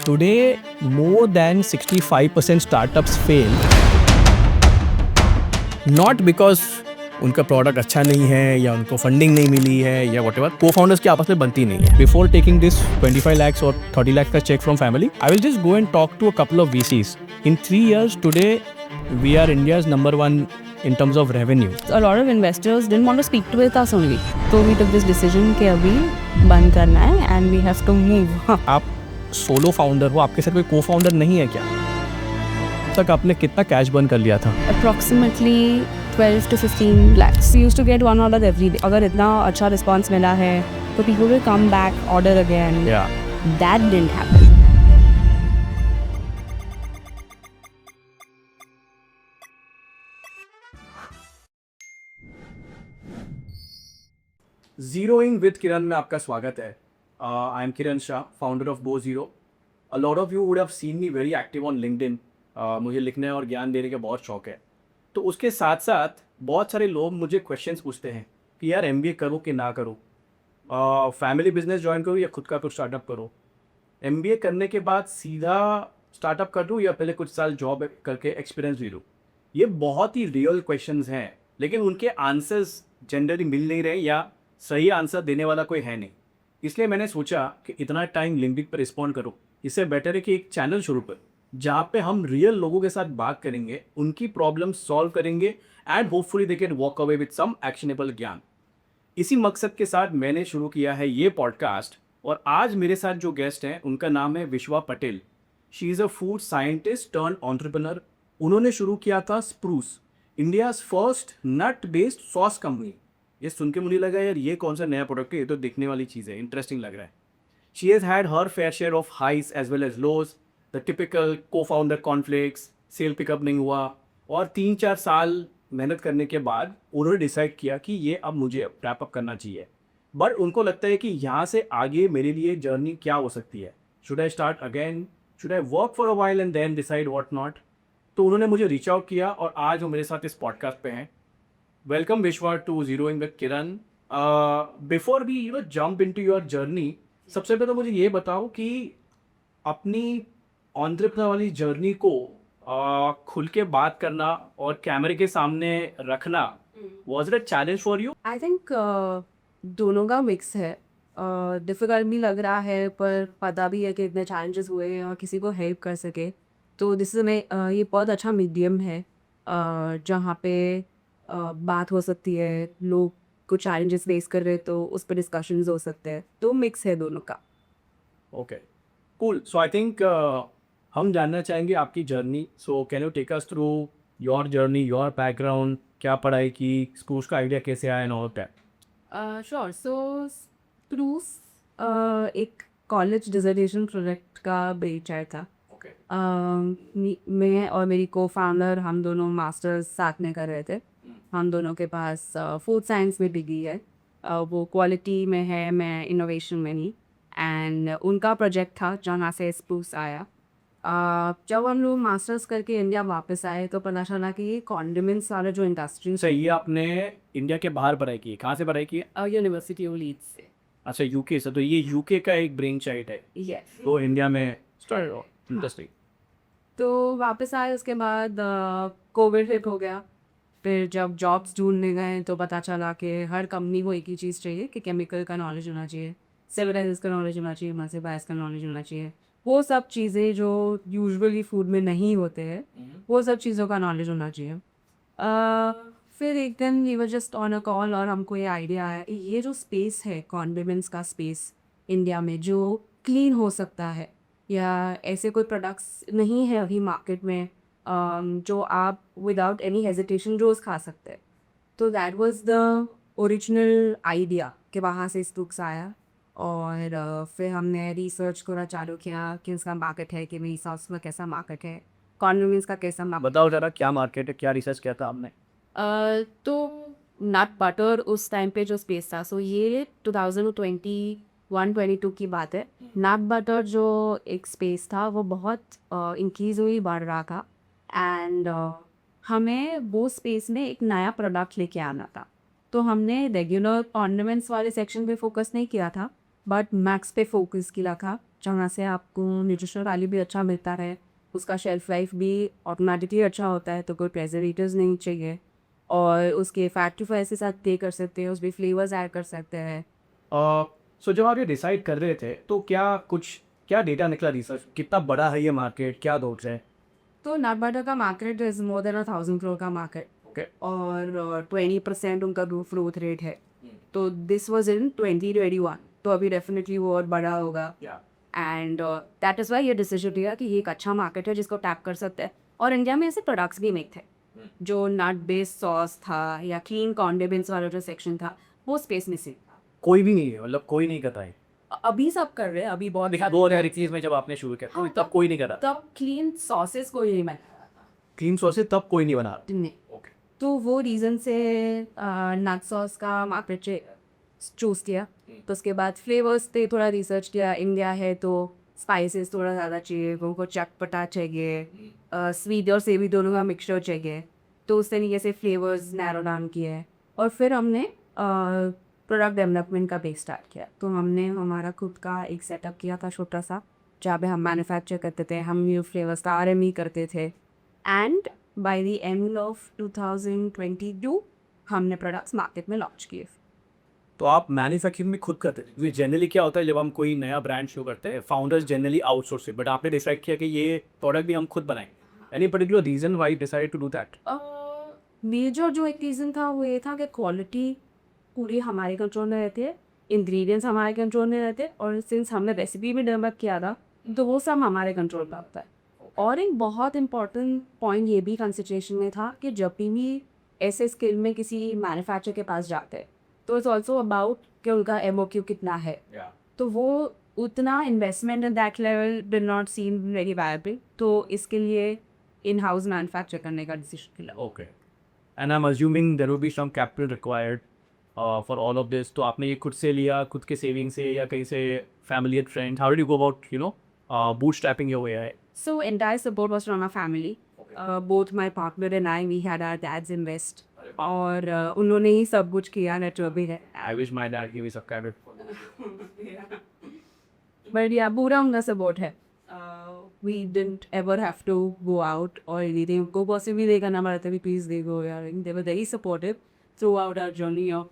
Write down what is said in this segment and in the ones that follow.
Today, more than 65% startups fail not because उनका product अच्छा नहीं है या उनको फंडिंग नहीं मिली है या वट एवर को फाउंडर्स की आपस में बनती नहीं है. बिफोर टेकिंग दिस 25 lakhs और 30 lakhs का cheque from family, I will just go and talk to a couple of VCs. In 3 years today, we are India's number one in terms of revenue. A lot of investors didn't want to speak to with us only. So we took this decision कि अभी बंद करना है and we have to move. आप solo founder हो, आपके साथ कोई को फाउंडर नहीं है क्या? तक आपने कितना कैश बर्न कर लिया था? Approximately 12 to 15 lakhs. We used to get one order every day. अगर इतना अच्छा response मिला है तो people will come back, order again. Yeah. That didn't happen. Zeroing with Kiran में आपका स्वागत है. I am Kiran Shah, founder of Go Zero. A lot of you would have seen me very active on LinkedIn. मुझे लिखने और ज्ञान देने का बहुत शौक है. तो उसके साथ साथ बहुत सारे लोग मुझे क्वेश्चंस पूछते हैं कि यार MBA करूँ कि ना करूँ, फैमिली बिजनेस ज्वाइन करूँ या खुद का कुछ स्टार्टअप करूँ, MBA करने के बाद सीधा स्टार्टअप कर दूँ या पहले कुछ साल जॉब करके एक्सपीरियंस भी लूँ. ये बहुत ही रियल क्वेश्चंस हैं, लेकिन उनके आंसर्स जनरली मिल नहीं रहे या सही आंसर देने वाला कोई है नहीं. इसलिए मैंने सोचा कि इतना टाइम लिंक्डइन पर रिस्पॉन्ड करूँ, इससे बेटर है कि एक चैनल शुरू कर जहाँ पे हम रियल लोगों के साथ बात करेंगे, उनकी प्रॉब्लम सॉल्व करेंगे and hopefully they can walk away with some actionable ज्ञान. इसी मकसद के साथ मैंने शुरू किया है ये पॉडकास्ट. और आज मेरे साथ जो गेस्ट हैं उनका नाम है विश्वा Patel. She is a food scientist turn entrepreneur. उन्होंने शुरू किया था स्प्रूस, इंडियाज़ फर्स्ट नट बेस्ड सॉस कंपनी. ये सुन के मुझे लगा यार ये कौन सा नया प्रोडक्ट है, ये तो देखने वाली चीज़ है, इंटरेस्टिंग लग रहा है. She has had her fair share of highs as well as lows, the typical co founder conflicts, sale pickup नहीं हुआ, और 3-4 साल मेहनत करने के बाद उन्होंने डिसाइड किया कि ये अब मुझे रैप अप करना चाहिए. बट उनको लगता है कि यहाँ से आगे मेरे लिए जर्नी क्या हो सकती है. Should I start again, should I work for a while and then decide what not. तो उन्होंने मुझे रीच आउट किया और आज वो मेरे साथ इस पॉडकास्ट पे हैं. Welcome Vishwa to zeroing with Kiran. Before we jump into your journey, सबसे पहले तो मुझे ये बताओ कि अपनी एंटरप्रेन्योर वाली जर्नी को खुल के बात करना और कैमरे के सामने रखना, was it a challenge for you? I think दोनों का मिक्स है. डिफ़िकल्ट भी लग रहा है पर पता भी है कि इतने चैलेंजेस हुए हैं और किसी को हेल्प कर सके तो दिस इज में ये बहुत अच्छा मीडियम है जहाँ पे बात हो सकती है. लोग कुछ चैलेंजेस फेस कर रहे हैं तो उस पर डिस्कशंस हो सकते हैं. तो मिक्स है दोनों का. Okay, cool. So I think हम जानना चाहेंगे आपकी journey. So can you take us through your journey, your background, क्या पढ़ाई की, स्कूल्स का आइडिया कैसे आया and all that? Sure. So Spruce एक कॉलेज डिसर्टेशन प्रोजेक्ट का बेचार था. ओके. मैं और मेरी को फाउंडर हम दोनों मास्टर्स साथ में कर रहे थे. हम दोनों के पास फूड साइंस में डिग्री है. वो क्वालिटी में है, मैं इनोवेशन में नहीं. एंड उनका प्रोजेक्ट था जहाँ से स्प्रूस आया. जब हम लोग मास्टर्स करके इंडिया वापस आए तो पता चला कि ये कॉन्डिमेंट्स वाले जो इंडस्ट्री सर, ये आपने इंडिया के बाहर पढ़ाई की है? कहाँ से पढ़ाई की है? यूनिवर्सिटी ऑफ लीड्स से. अच्छा, यूके से. तो ये यूके का एक ब्रेन चाइल्ड है यस. तो इंडिया में स्टार्ट इंडस्ट्री. तो वापस आए उसके बाद कोविड हिट हो गया. फिर जब जॉब्स ढूंढने गए तो पता चला कि हर कंपनी को एक ही चीज़ चाहिए कि केमिकल का नॉलेज होना चाहिए, सिविलाइजेस का नॉलेज होना चाहिए, मल्टी बायस का नॉलेज होना चाहिए. वो सब चीज़ें जो यूजुअली फूड में नहीं होते हैं वो सब चीज़ों का नॉलेज होना चाहिए. फिर एक दिन we were just on a call और हमको ये आइडिया आया कि ये जो स्पेस है कॉन्डिमेंट्स का स्पेस इंडिया में जो क्लीन हो सकता है या ऐसे कोई प्रोडक्ट्स नहीं है अभी मार्केट में जो आप विदाउट एनी हेजिटेशन रोज़ खा सकते हैं. तो that was the original idea कि वहाँ से स्टूक्स आया. और फिर हमने रिसर्च करना चालू किया कि उसका मार्केट है कि मेरी सॉस में कैसा मार्केट है, कॉन्वेंस का कैसा मार्केट. बताओ जरा क्या मार्केट है, क्या रिसर्च किया था आपने? तो नट बटर उस टाइम पे जो स्पेस था, सो ये 2021-22 की बात है. नट बटर जो एक स्पेस था वो बहुत इंक्रीज हुई, बढ़ रहा था. एंड हमें वो स्पेस में एक नया प्रोडक्ट लेके आना था. तो हमने रेगुलर ऑर्नामेंट्स वाले सेक्शन पे फोकस नहीं किया था बट मैक्स पे फोकस किया था जहाँ से आपको न्यूट्रिशनल वैल्यू भी अच्छा मिलता है, उसका शेल्फ लाइफ भी ऑटोमेटिकली अच्छा होता है, तो कोई प्रेजर्वेटिव्स नहीं चाहिए, और उसके फैट टू फेस के साथ पे कर सकते हैं, उसमें फ्लेवर्स ऐड कर सकते हैं। सो जब आप ये डिसाइड कर रहे थे तो क्या डेटा निकला रिसर्च, कितना बड़ा है ये मार्केट, क्या दोस्त है? तो नट बटर का market is more than 1,000 crore का मार्केट, ओके, और 20% उनका ग्रोथ रेट है। तो दिस वॉज इन 2021, तो अभी डेफिनेटली वो और बड़ा होगा, एंड दैट इज़ वाई ये डिसीजन लिया कि ये एक अच्छा मार्केट है जिसको टैप कर सकते हैं। और इंडिया में ऐसे प्रोडक्ट्स भी मेक थे, जो नट बेस्ड सॉस था या क्लीन कॉन्डेमेंट्स वाला जो सेक्शन था, वो स्पेस मिसिंग। कोई भी नहीं है, मतलब कोई नहीं करता है। अभी सब कर रहे हैं, अभी बहुत देखा 2021 में जब आपने शुरू किया तो तब कोई नहीं कर रहा, तब क्लीन सॉसेस कोई नहीं बना क्लीन सॉसेस तब कोई नहीं बना रहा। नहीं। ओके, तो वो रीज़न से नट सॉस का मार्केट चूज़ किया। तो उसके बाद फ्लेवर्स पे थोड़ा रिसर्च किया, इंडिया है तो स्पाइसेस थोड़ा ज़्यादा चाहिए, उनको चटपटा चाहिए, स्वीट और सेवी दोनों का मिक्सचर चाहिए, तो उस तरीके से फ्लेवर्स नैरो डाउन किए। और फिर हमने प्रोडक्ट डेवलपमेंट का बेस स्टार्ट किया। तो हमने हमारा खुद का एक सेटअप किया था छोटा सा, जहाँ पे हम मैन्युफैक्चर करते थे, हम न्यू फ्लेवर्स का RME करते थे, and by the end of 2022 हमने प्रोडक्ट्स मार्केट में लॉन्च किए। तो आप मैन्युफैक्चरिंग में खुद करते थे? क्योंकि जनरली क्या होता है जब हम कोई नया ब्रांड शुरू करते हैं, फाउंडर्स जनरली आउटसोर्स से, बट आपने डिसाइड किया कि ये प्रोडक्ट भी हम खुद बनाएंगे। Any particular reason why decide to do that? Major जो एक रीज़न था वो ये था कि क्वालिटी पूरी हमारे कंट्रोल में रहती है, इंग्रेडिएंट्स हमारे कंट्रोल में रहते हैं, और सिंस हमने रेसिपी भी डेवलप किया था तो वो सब हमारे कंट्रोल में होता है। और एक बहुत इंपॉर्टेंट पॉइंट ये भी कंसिडरेशन में था कि जब भी ऐसे स्किल में किसी मैन्युफैक्चर के पास जाते हैं तो इट्स ऑल्सो अबाउट कि उनका MOQ कितना है। तो वो उतना investment in that level did not seem very viable, तो इसके लिए इन हाउस मैन्युफैक्चर करने का डिसीजन लिया। Okay, and I am assuming there will be some capital required for all of this. तो आपने ये खुद से लिया, खुद के सेविंग से, या कहीं से family and friends? How did you go about bootstrapping your way? So entire support was from our family. Both my partner and I, we had our dads invest, और उन्होंने ही सब कुछ किया, नेट जो भी है। I wish my dad gave me some kind of... But yeah, पूरा उनका सपोर्ट है। We didn't ever have to go out or anything. को possibly नहीं करना पड़ा था भी please they go यार। They were very supportive throughout our journey of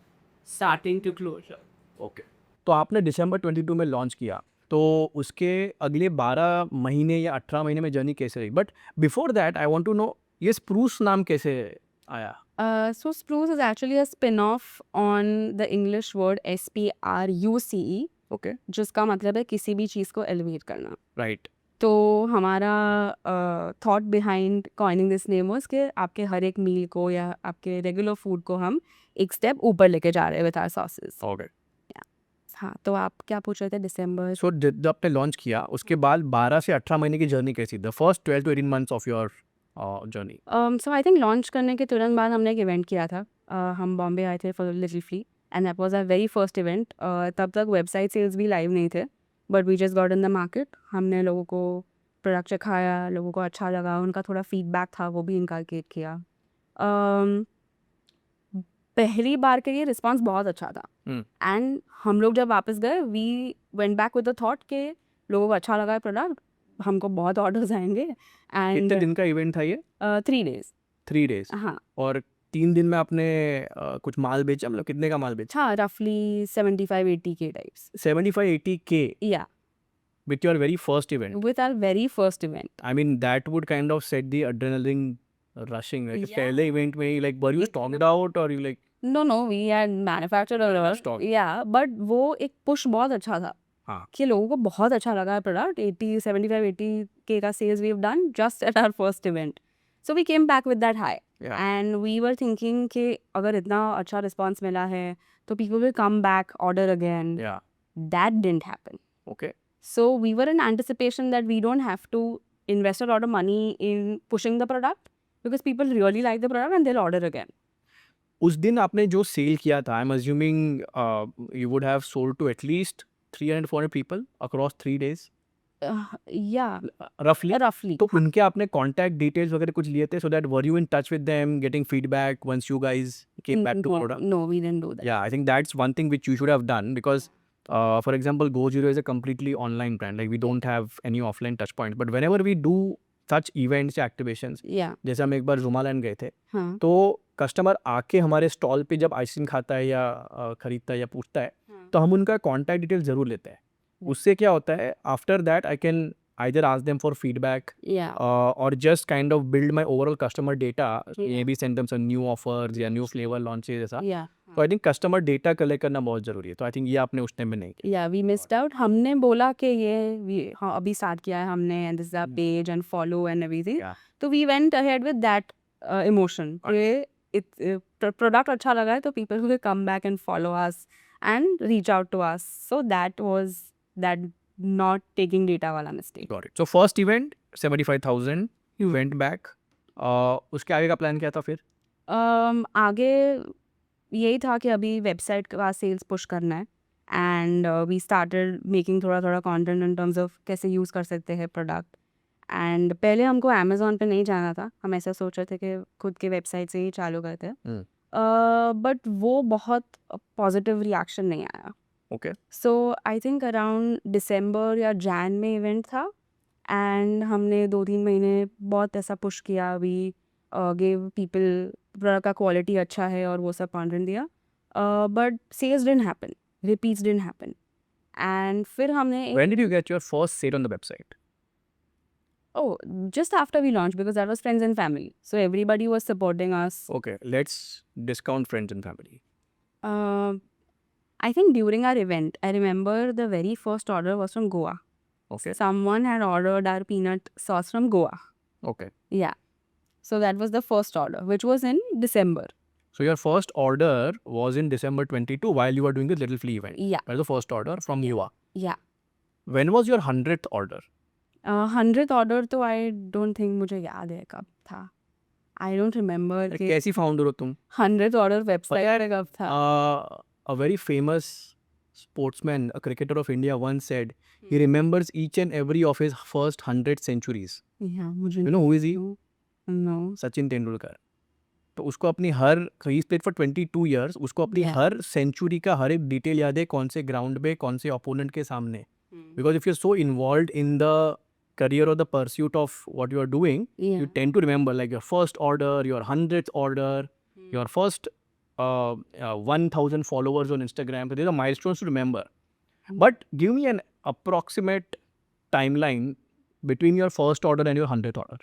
starting to closure. Okay, तो आपने दिसंबर 22 में लॉन्च किया, तो उसके अगले 12 महीने या 18 महीने में जर्नी कैसे रही? But before that I want to know, ये स्प्रूस नाम कैसे आया? So spruce is actually a spin-off on the English word SPRUCE, okay, जिसका मतलब है किसी भी चीज़ को एलिवेट करना। राइट। तो हमारा thought behind coining this name was कि आपके हर एक मील को या आपके रेगुलर फूड को हम एक स्टेप ऊपर लेके जा रहे हैं विद आवर सॉसेस। ओके, हाँ, तो आप क्या पूछ रहे थे? दिसंबर। सो जब आपने लॉन्च किया उसके बाद 12 से 18 महीने की जर्नी कैसी? The first 12 to 18 months of your journey. So I think launch करने के तुरंत बाद हमने एक इवेंट किया था। हम बॉम्बे आए थे for little flea, and that was our very first event. तब तक वेबसाइट सेल्स भी लाइव नहीं थे, but we just got in the market. हमने लोगों को प्रोडक्ट चखाया, लोगों को अच्छा लगा, उनका थोड़ा फीडबैक था वो भी इनकलकेट किया। पहली बार के लिए रिस्पांस बहुत अच्छा था, एंड हम लोग जब वापस गए we went back with the thought कि लोगों को अच्छा लगा है प्रोडक्ट, हमको बहुत ऑर्डर्स आएंगे। एंड कितने दिन का इवेंट था ये? 3 days। 3 days। हाँ, और 3 दिन में आपने कुछ माल बेचा? मतलब कितने का माल बेचा? हाँ, रफली 75-80 के टाइप्स। 75-80K या, with your very first event? With our very first event. I mean, that would kind of set the adrenaline rushing. Like, Yeah. पहले event में ही, like, were you stocked out or you like... no, we had manufactured Stock. Yeah, but वो एक push बहुत अच्छा था हाँ, कि लोगों को बहुत अच्छा लगा है प्रोडक्ट। 75-80 के का sales we have done just at our first event, so we came back with that high, Yeah. And we were thinking कि अगर इतना अच्छा रिस्पांस मिला है तो people will come back, order again. yeah, that didn't happen, okay. so we were in anticipation that we don't have to invest a lot of money in pushing the product because people really like the product and they'll order again. उस दिन आपने जो cell किया था, I'm assuming you would have sold to at least 300-400 people across 3 days, Yeah, roughly. roughly. तो उनके आपने contact details वगैरह कुछ लिए थे, so that were you in touch with them, getting feedback once you guys came back to No, product? no, we didn't do that. Yeah, I think that's one thing which you should have done, because For example, GoZero is a completely online brand. Like we don't have any offline touch point. But whenever we do such events या activations, Yeah. जैसे हम एक बार जुमालैंड गए थे, हाँ. तो customer आके हमारे स्टॉल पे जब आइसक्रीम खाता है या खरीदता है या पूछता है, तो हम उनका कॉन्टैक्ट डिटेल ज़रूर लेते हैं. उससे क्या होता है, after that I can either ask them for feedback Yeah. or just kind of build my overall customer data, Yeah. maybe send them some new offers या new flavor launches ऐसा. Yeah. तो I think customer data collect करना बहुत ज़रूरी है. तो I think ये आपने उस टाइम में नहीं किया. या वी मिस्ड आउट. हमने बोला कि हाँ अभी स्टार्ट किया है हमने and this is our page and follow and everything. Yeah. तो we went ahead with that emotion कि प्रोडक्ट अच्छा लगा है तो people will come back and follow us and reach out to us. So that was that not taking data वाला mistake. Got it. So first event 75,000. You went back. उसके आगे का plan क्या था फिर? आगे यही था कि अभी वेबसाइट का सेल्स पुश करना है एंड वी स्टार्टेड मेकिंग थोड़ा थोड़ा कंटेंट इन टर्म्स ऑफ कैसे यूज़ कर सकते हैं प्रोडक्ट. एंड पहले हमको अमेज़ॉन पे नहीं जाना था. हम ऐसा सोच रहे थे कि खुद के वेबसाइट से ही चालू करते हैं. बट वो बहुत पॉजिटिव रिएक्शन नहीं आया. Okay. So I think around December या जैन में इवेंट था एंड हमने 2-3 महीने बहुत ऐसा पुश किया. वी गिव पीपल प्रोडक्ट का क्वालिटी अच्छा है और वो सब कंटेंट दिया. But sales didn't happen, repeats didn't happen. And फिर हमने When did you get your first sale on the website? Just after we launch because that was friends and family. So everybody was supporting us. Okay, let's discount friends and family. I think during our event, I remember the very first order was from Goa. Okay. Someone had ordered our peanut sauce from Goa. Okay. Yeah. So that was the first order, which was in December. So your first order was in December 22 while you were doing the Little Flea event. Yeah. That was the first order from Yuva. Yeah. When was your 100th order? 100th order तो I don't think मुझे याद है कब था. I don't remember अरे कि कैसी founder हो तुम? 100th order website पे कब था. A very famous sportsman, a cricketer of India, once said he remembers each and every of his first 100 centuries. Yeah, मुझे You know who is he? No. Sachin Tendulkar. तो उसको अपनी हर ही प्लेड फॉर 22 years, उसको अपनी Yeah. हर century का हर एक detail याद है, कौन से ग्राउंड पे कौन से ओपोनेंट के सामने. Because if you're so involved in the career or the pursuit of what you are doing, Yeah. you tend to remember like your first order, your 100th order, your first 1,000 followers on Instagram. So these are milestones to remember. But give me an approximate timeline between your first order and your 100th order.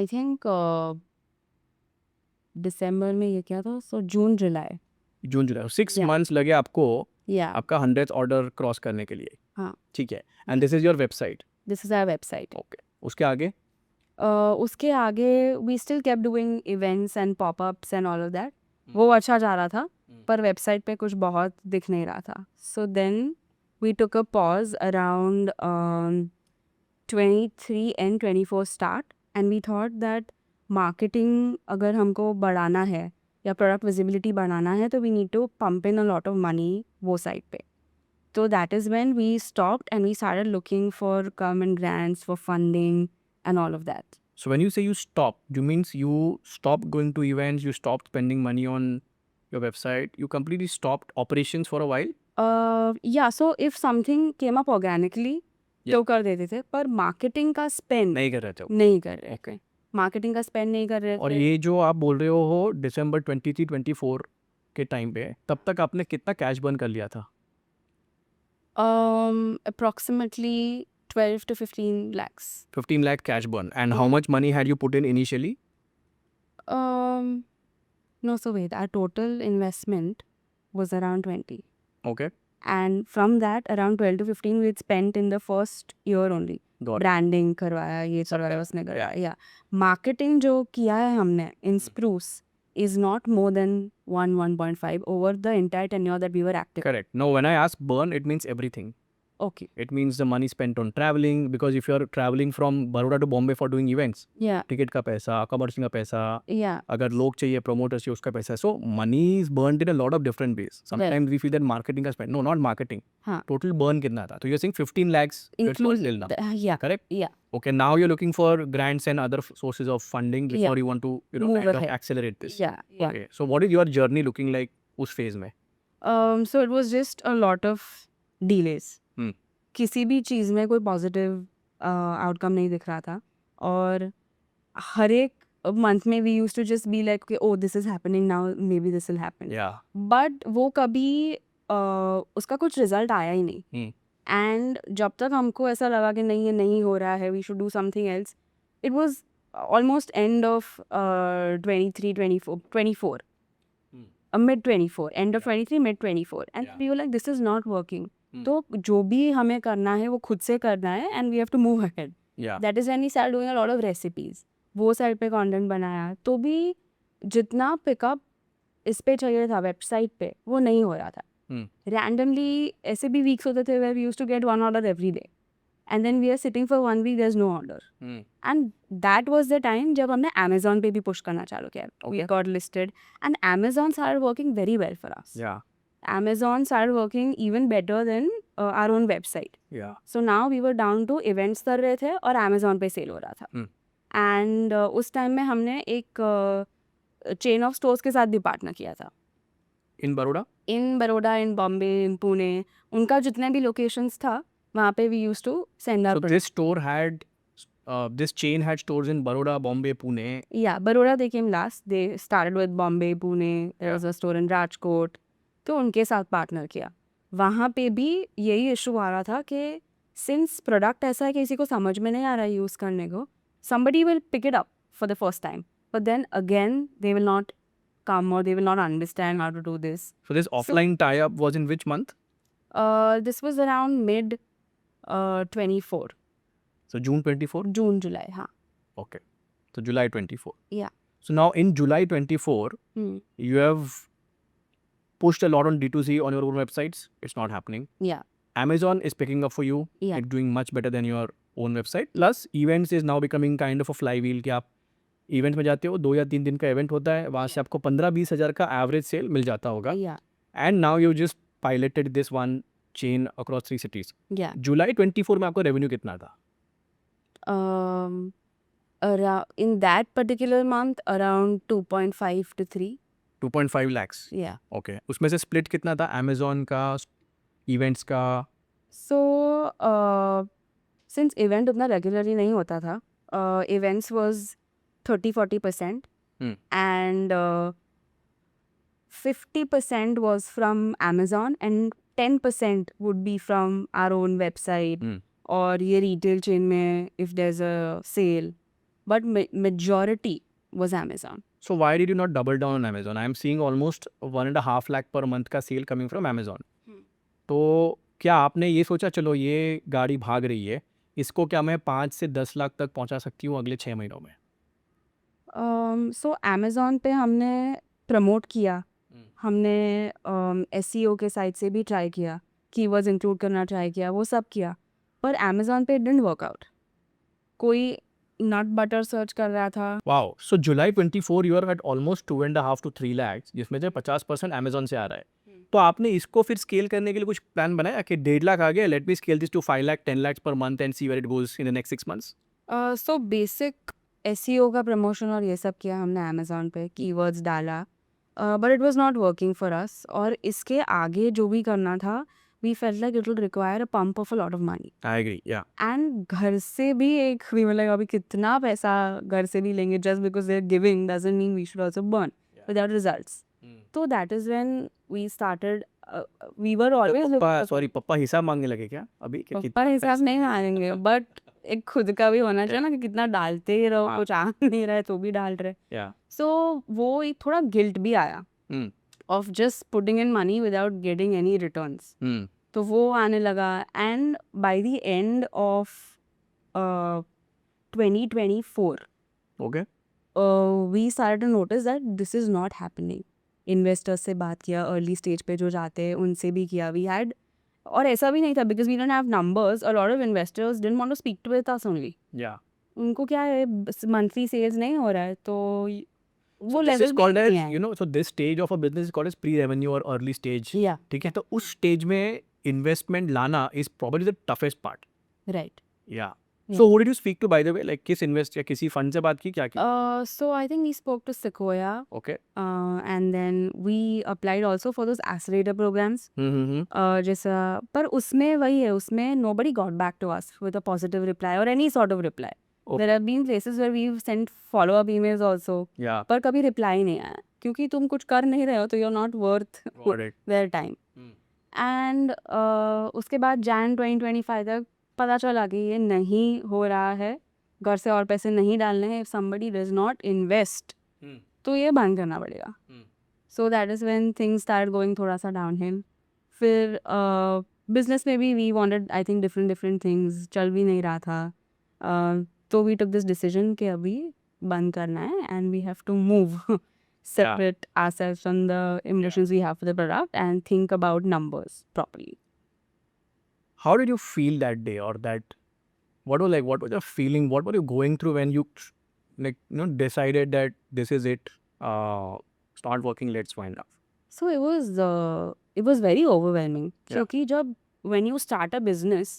I think दिसंबर में ये क्या था. So June, July. जून जुलाई 6 Yeah. months लगे आपको Yeah. आपका 100th order cross करने के लिए. हाँ. ठीक है. And this is your website. This is our website. Okay. उसके आगे उसके आगे we still kept doing events and popups and all of that. वो अच्छा जा रहा था पर वेबसाइट पे कुछ बहुत दिख नहीं रहा था. So then we took a pause around 23 and 24 start and we thought that marketing अगर हमको बढ़ाना है या प्रोडक्ट विजिबिलिटी बढ़ाना है तो we need to pump in a lot of money वो साइड पे. तो that is when we stopped and we started looking for government grants for funding and all of that. So when you say you stop, you means you stopped going to events, you stopped spending money on your website, you completely stopped operations for a while? Yeah, so if something came up organically, तो कर देते थे पर marketing का spend नहीं कर रहे थे. नहीं कर रहे थे. मार्केटिंग का स्पेंड नहीं कर रहे और थे. ये जो आप बोल रहे हो दिसंबर 23-24 के टाइम पे, तब तक आपने कितना कैश बर्न कर लिया था? Approximately 12 to 15 lakhs. 15 lakh cash burn. And how much money had you put in initially? No, so wait, our total investment was around 20. Okay. And from that, around 12 to 15 we had spent in the first year only. Got it. Branding करवाया, ये करवाया, उसने करवाया. या marketing जो किया है हमने इन spruce is not more than 1.5 over the entire tenure that we were active. Correct. Now, when I ask burn, it means everything. Okay. It means the money spent on traveling, because if you're traveling from Baroda to Bombay for doing events, Yeah. Ticket का पैसा, accommodation का पैसा, Yeah. अगर लोग चाहिए promoters चाहिए उसका पैसा. So money is burned in a lot of different ways. Sometimes we feel that marketing का spend. No, not marketing. हाँ. Total burn कितना था? So you're saying 15 lakhs. Include till now. yeah. Correct. Yeah. Okay. Now you're looking for grants and other sources of funding before Yeah. you want to Move kind of ahead. accelerate this. Yeah. Yeah. Okay. So what is your journey looking like उस phase में? So it was just a lot of delays. Hmm. किसी भी चीज़ में कोई positive outcome नहीं दिख रहा था और हर एक मंथ में we use to just be like oh this is happening now maybe this will happen yeah but वो कभी उसका कुछ रिजल्ट आया ही नहीं एंड जब तक हमको ऐसा लगा कि नहीं ये नहीं हो रहा है we should do something else it was almost end of 24 mid 24 end of 23 mid 24 and Yeah. we were like this is not working Hmm. तो जो भी हमें करना है वो खुद से करना है and we have to move ahead yeah that is when we start doing a lot of recipes वो साइड पे कंटेंट बनाया तो भी जितना पिकअप इस पे चाहिए था वेबसाइट पे वो नहीं हो रहा था रैंडमली ऐसे भी वीक्स होते थे where we used to get one order every day and then we are sitting for 1 week there is no order and that was the time जब हमने अमेजोन पे भी पुश करना चालू किया we Okay. Got listed and Amazon started working very well for us yeah Amazon started working even better than our own website. या So now we were down to events कर रहे थे और Amazon पे cell हो रहा था. And उस टाइम में हमने एक चेन ऑफ स्टोर्स के साथ भी पार्टनर किया था इन बड़ौदा इन बड़ौदा इन बॉम्बे इन पुणे उनका जितने भी लोकेशंस था वहाँ पे we use to send So our this store had, this chain had stores in Baroda, Bombay, Pune. Yeah Baroda they came last they started with Bombay Pune there was a store in Rajkot तो उनके साथ पार्टनर किया वहाँ पे भी यही इशू आ रहा था कि सिंस प्रोडक्ट ऐसा है कि किसी को समझ में नहीं आ रहा है यूज़ करने को somebody will pick it up for the first time but then again they will not come or they will not understand how to do this. So this offline tie-up was in which month? This was around mid 24 So June 24? June July हाँ Okay. So July 24. Yeah. So now in July 24, Hmm. you have pushed a lot on D2C on your own websites. It's not happening. Yeah. Amazon is picking up for you. Yeah. It's doing much better than your own website. Plus, events is now becoming kind of a flywheel कि आप event में जाते हो 2 या 3 दिन का event होता है वहाँ से आपको 15-20 हज़ार का एवरेज सेल मिल जाता होगा Yeah. And now you just piloted this one chain across 3 cities. Yeah. जुलाई 24 में आपको रेवेन्यू कितना था? Around in that particular month around 2.5 to 3. 2.5 lakhs. Yeah. Okay उसमें से स्प्लिट कितना था अमेजोन का इवेंट्स का? So since event उतना regularly नहीं होता था events was 30-40% and 50% was from Amazon and 10% would be from our own website और ये retail chain में if there's a sale but majority was Amazon. So why did you not double down on Amazon? I am seeing almost 1.5 lakh per month का cell coming from Amazon. तो क्या आपने ये सोचा चलो ये गाड़ी भाग रही है इसको क्या मैं 5 से 10 लाख तक पहुंचा सकती हूँ अगले 6 महीनों में? So Amazon पे हमने प्रमोट किया हमने SEO के साइड से भी ट्राई किया कीवर्ड्स इंक्लूड करना ट्राई किया वो सब किया पर Amazon पे इट डिडंट वर्क आउट कोई नट बटर सर्च कर रहा था wow so July 24 you are at almost 2.5 to 3 lakhs जिसमें से 50% अमेजोन से आ रहा है तो आपने इसको फिर स्केल करने के लिए कुछ प्लान बनाया कि 1.5 लाख आ गया let me scale this to 5 lakh 10 lakhs per month and see where it goes in the next 6 months? So basic SEO का प्रमोशन और ये सब किया हमने Amazon पे कीवर्ड्स डाला but it was not working for us और इसके आगे जो भी करना था we felt like it will require a pump of a lot of money I agree yeah and घर से भी एक वी वर लाइक अभी कितना पैसा घर से भी लेंगे just because they are giving doesn't mean we should also burn without results तो that is when we started we were always पप्पा हिसाब मांगने लगे क्या अभी कि पप्पा हिसाब नहीं मानेंगे बट एक खुद का भी होना चाहिए ना कि कितना डालते ही रहो कुछ आ नहीं रहा है तो भी डाल रहे या सो वो एक थोड़ा गिल्ट भी आया of just putting in money without getting any returns तो वो आने लगा and by the end of 2024 okay we started to notice that this is not happening investors से बात किया अर्ली स्टेज पे जो जाते हैं उनसे भी किया वी हैड और ऐसा भी नहीं था because we don't have numbers a lot of investors didn't want to speak to us only yeah उनको क्या है मंथली सेल्स नहीं हो रहा है तो वो this is level called as you know so this stage of a business is called as pre-revenue or early stage. या ठीक है तो उस स्टेज में इन्वेस्टमेंट लाना is probably the toughest part. Right Yeah. So who did you speak to, by the way? Like किस invest या किसी फंड से बात की, क्या की? So I think we spoke to Sequoia, Okay. and then we applied also for those accelerator programs. जैसा पर उसमें वही है, उसमें nobody got back to us with a positive reply or any sort of reply. Okay. There have been places where we've sent follow-up emails also, Yeah. पर कभी reply नहीं आया क्योंकि तुम कुछ कर नहीं रहे हो तो you're not worth Got it. their time. And उसके बाद Jan 2025 तक पता चला कि ये नहीं हो रहा है, घर से और पैसे नहीं डालने हैं. If somebody does not invest तो ये बंद करना पड़ेगा. So that is when things start going थोड़ा सा डाउनहिल. फिर बिजनेस में भी we wanted I think different things, चल भी नहीं रहा था. तो वी टुक दिस डिसीजन कि अभी बंद करना है and we have to move separate ourselves from the emotions we have for the product and think about numbers properly. How did you feel that day, or that what was your feeling? What were you going through when you decided that this is it? It's not working. Let's wind up. So it was very overwhelming. Yeah. क्योंकि जब when you start a business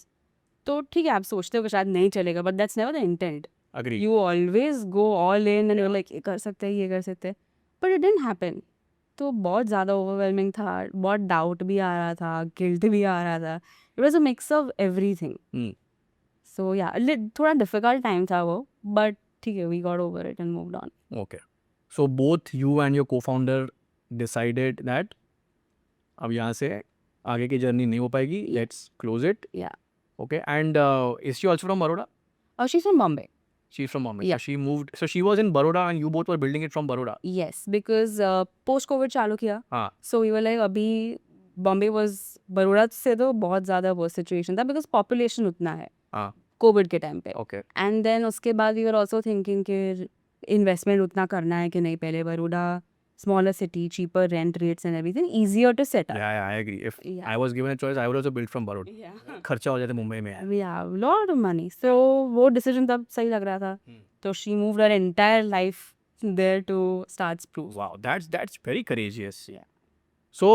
तो ठीक है आप सोचते हो कि शायद नहीं चलेगा, but that's never the intent. Agree. You always go all in and you're like ये कर सकते हैं, ये कर सकते हैं, but it didn't happen. तो बहुत ज़्यादा overwhelming था, बहुत doubt भी आ रहा था, guilt भी आ रहा था. It was a mix of everything. So yeah, थोड़ा difficult time था वो, but ठीक है, we got over it and moved on. Okay. So both you and your co-founder decided that अब यहाँ से आगे की जर्नी नहीं हो पाएगी. Let's close it. Yeah. Okay. And is she also from Baroda? She's from Bombay. She's from Bombay. Yeah. So she moved. So she was in Baroda and you both were building it from Baroda. Yes, because post-COVID चालू किया. हाँ. So we were like अभी Bombay was Baroda से तो बहुत ज़्यादा वो situation था because population उतना है हाँ. COVID के टाइम पे. Okay. And then उसके बाद we were also thinking कि investment उतना करना है कि नहीं, पहले Baroda smaller city, cheaper rent rates and everything, easier to set up. Yeah, I agree. If Yeah. I was given a choice, I would also build from Baroda. Yeah. खर्चा हो जाता मुंबई में. Yeah, lot of money. So वो decision तब सही लग रहा था. तो she moved her entire life there to start Spruce. Wow, that's very courageous. Yeah. So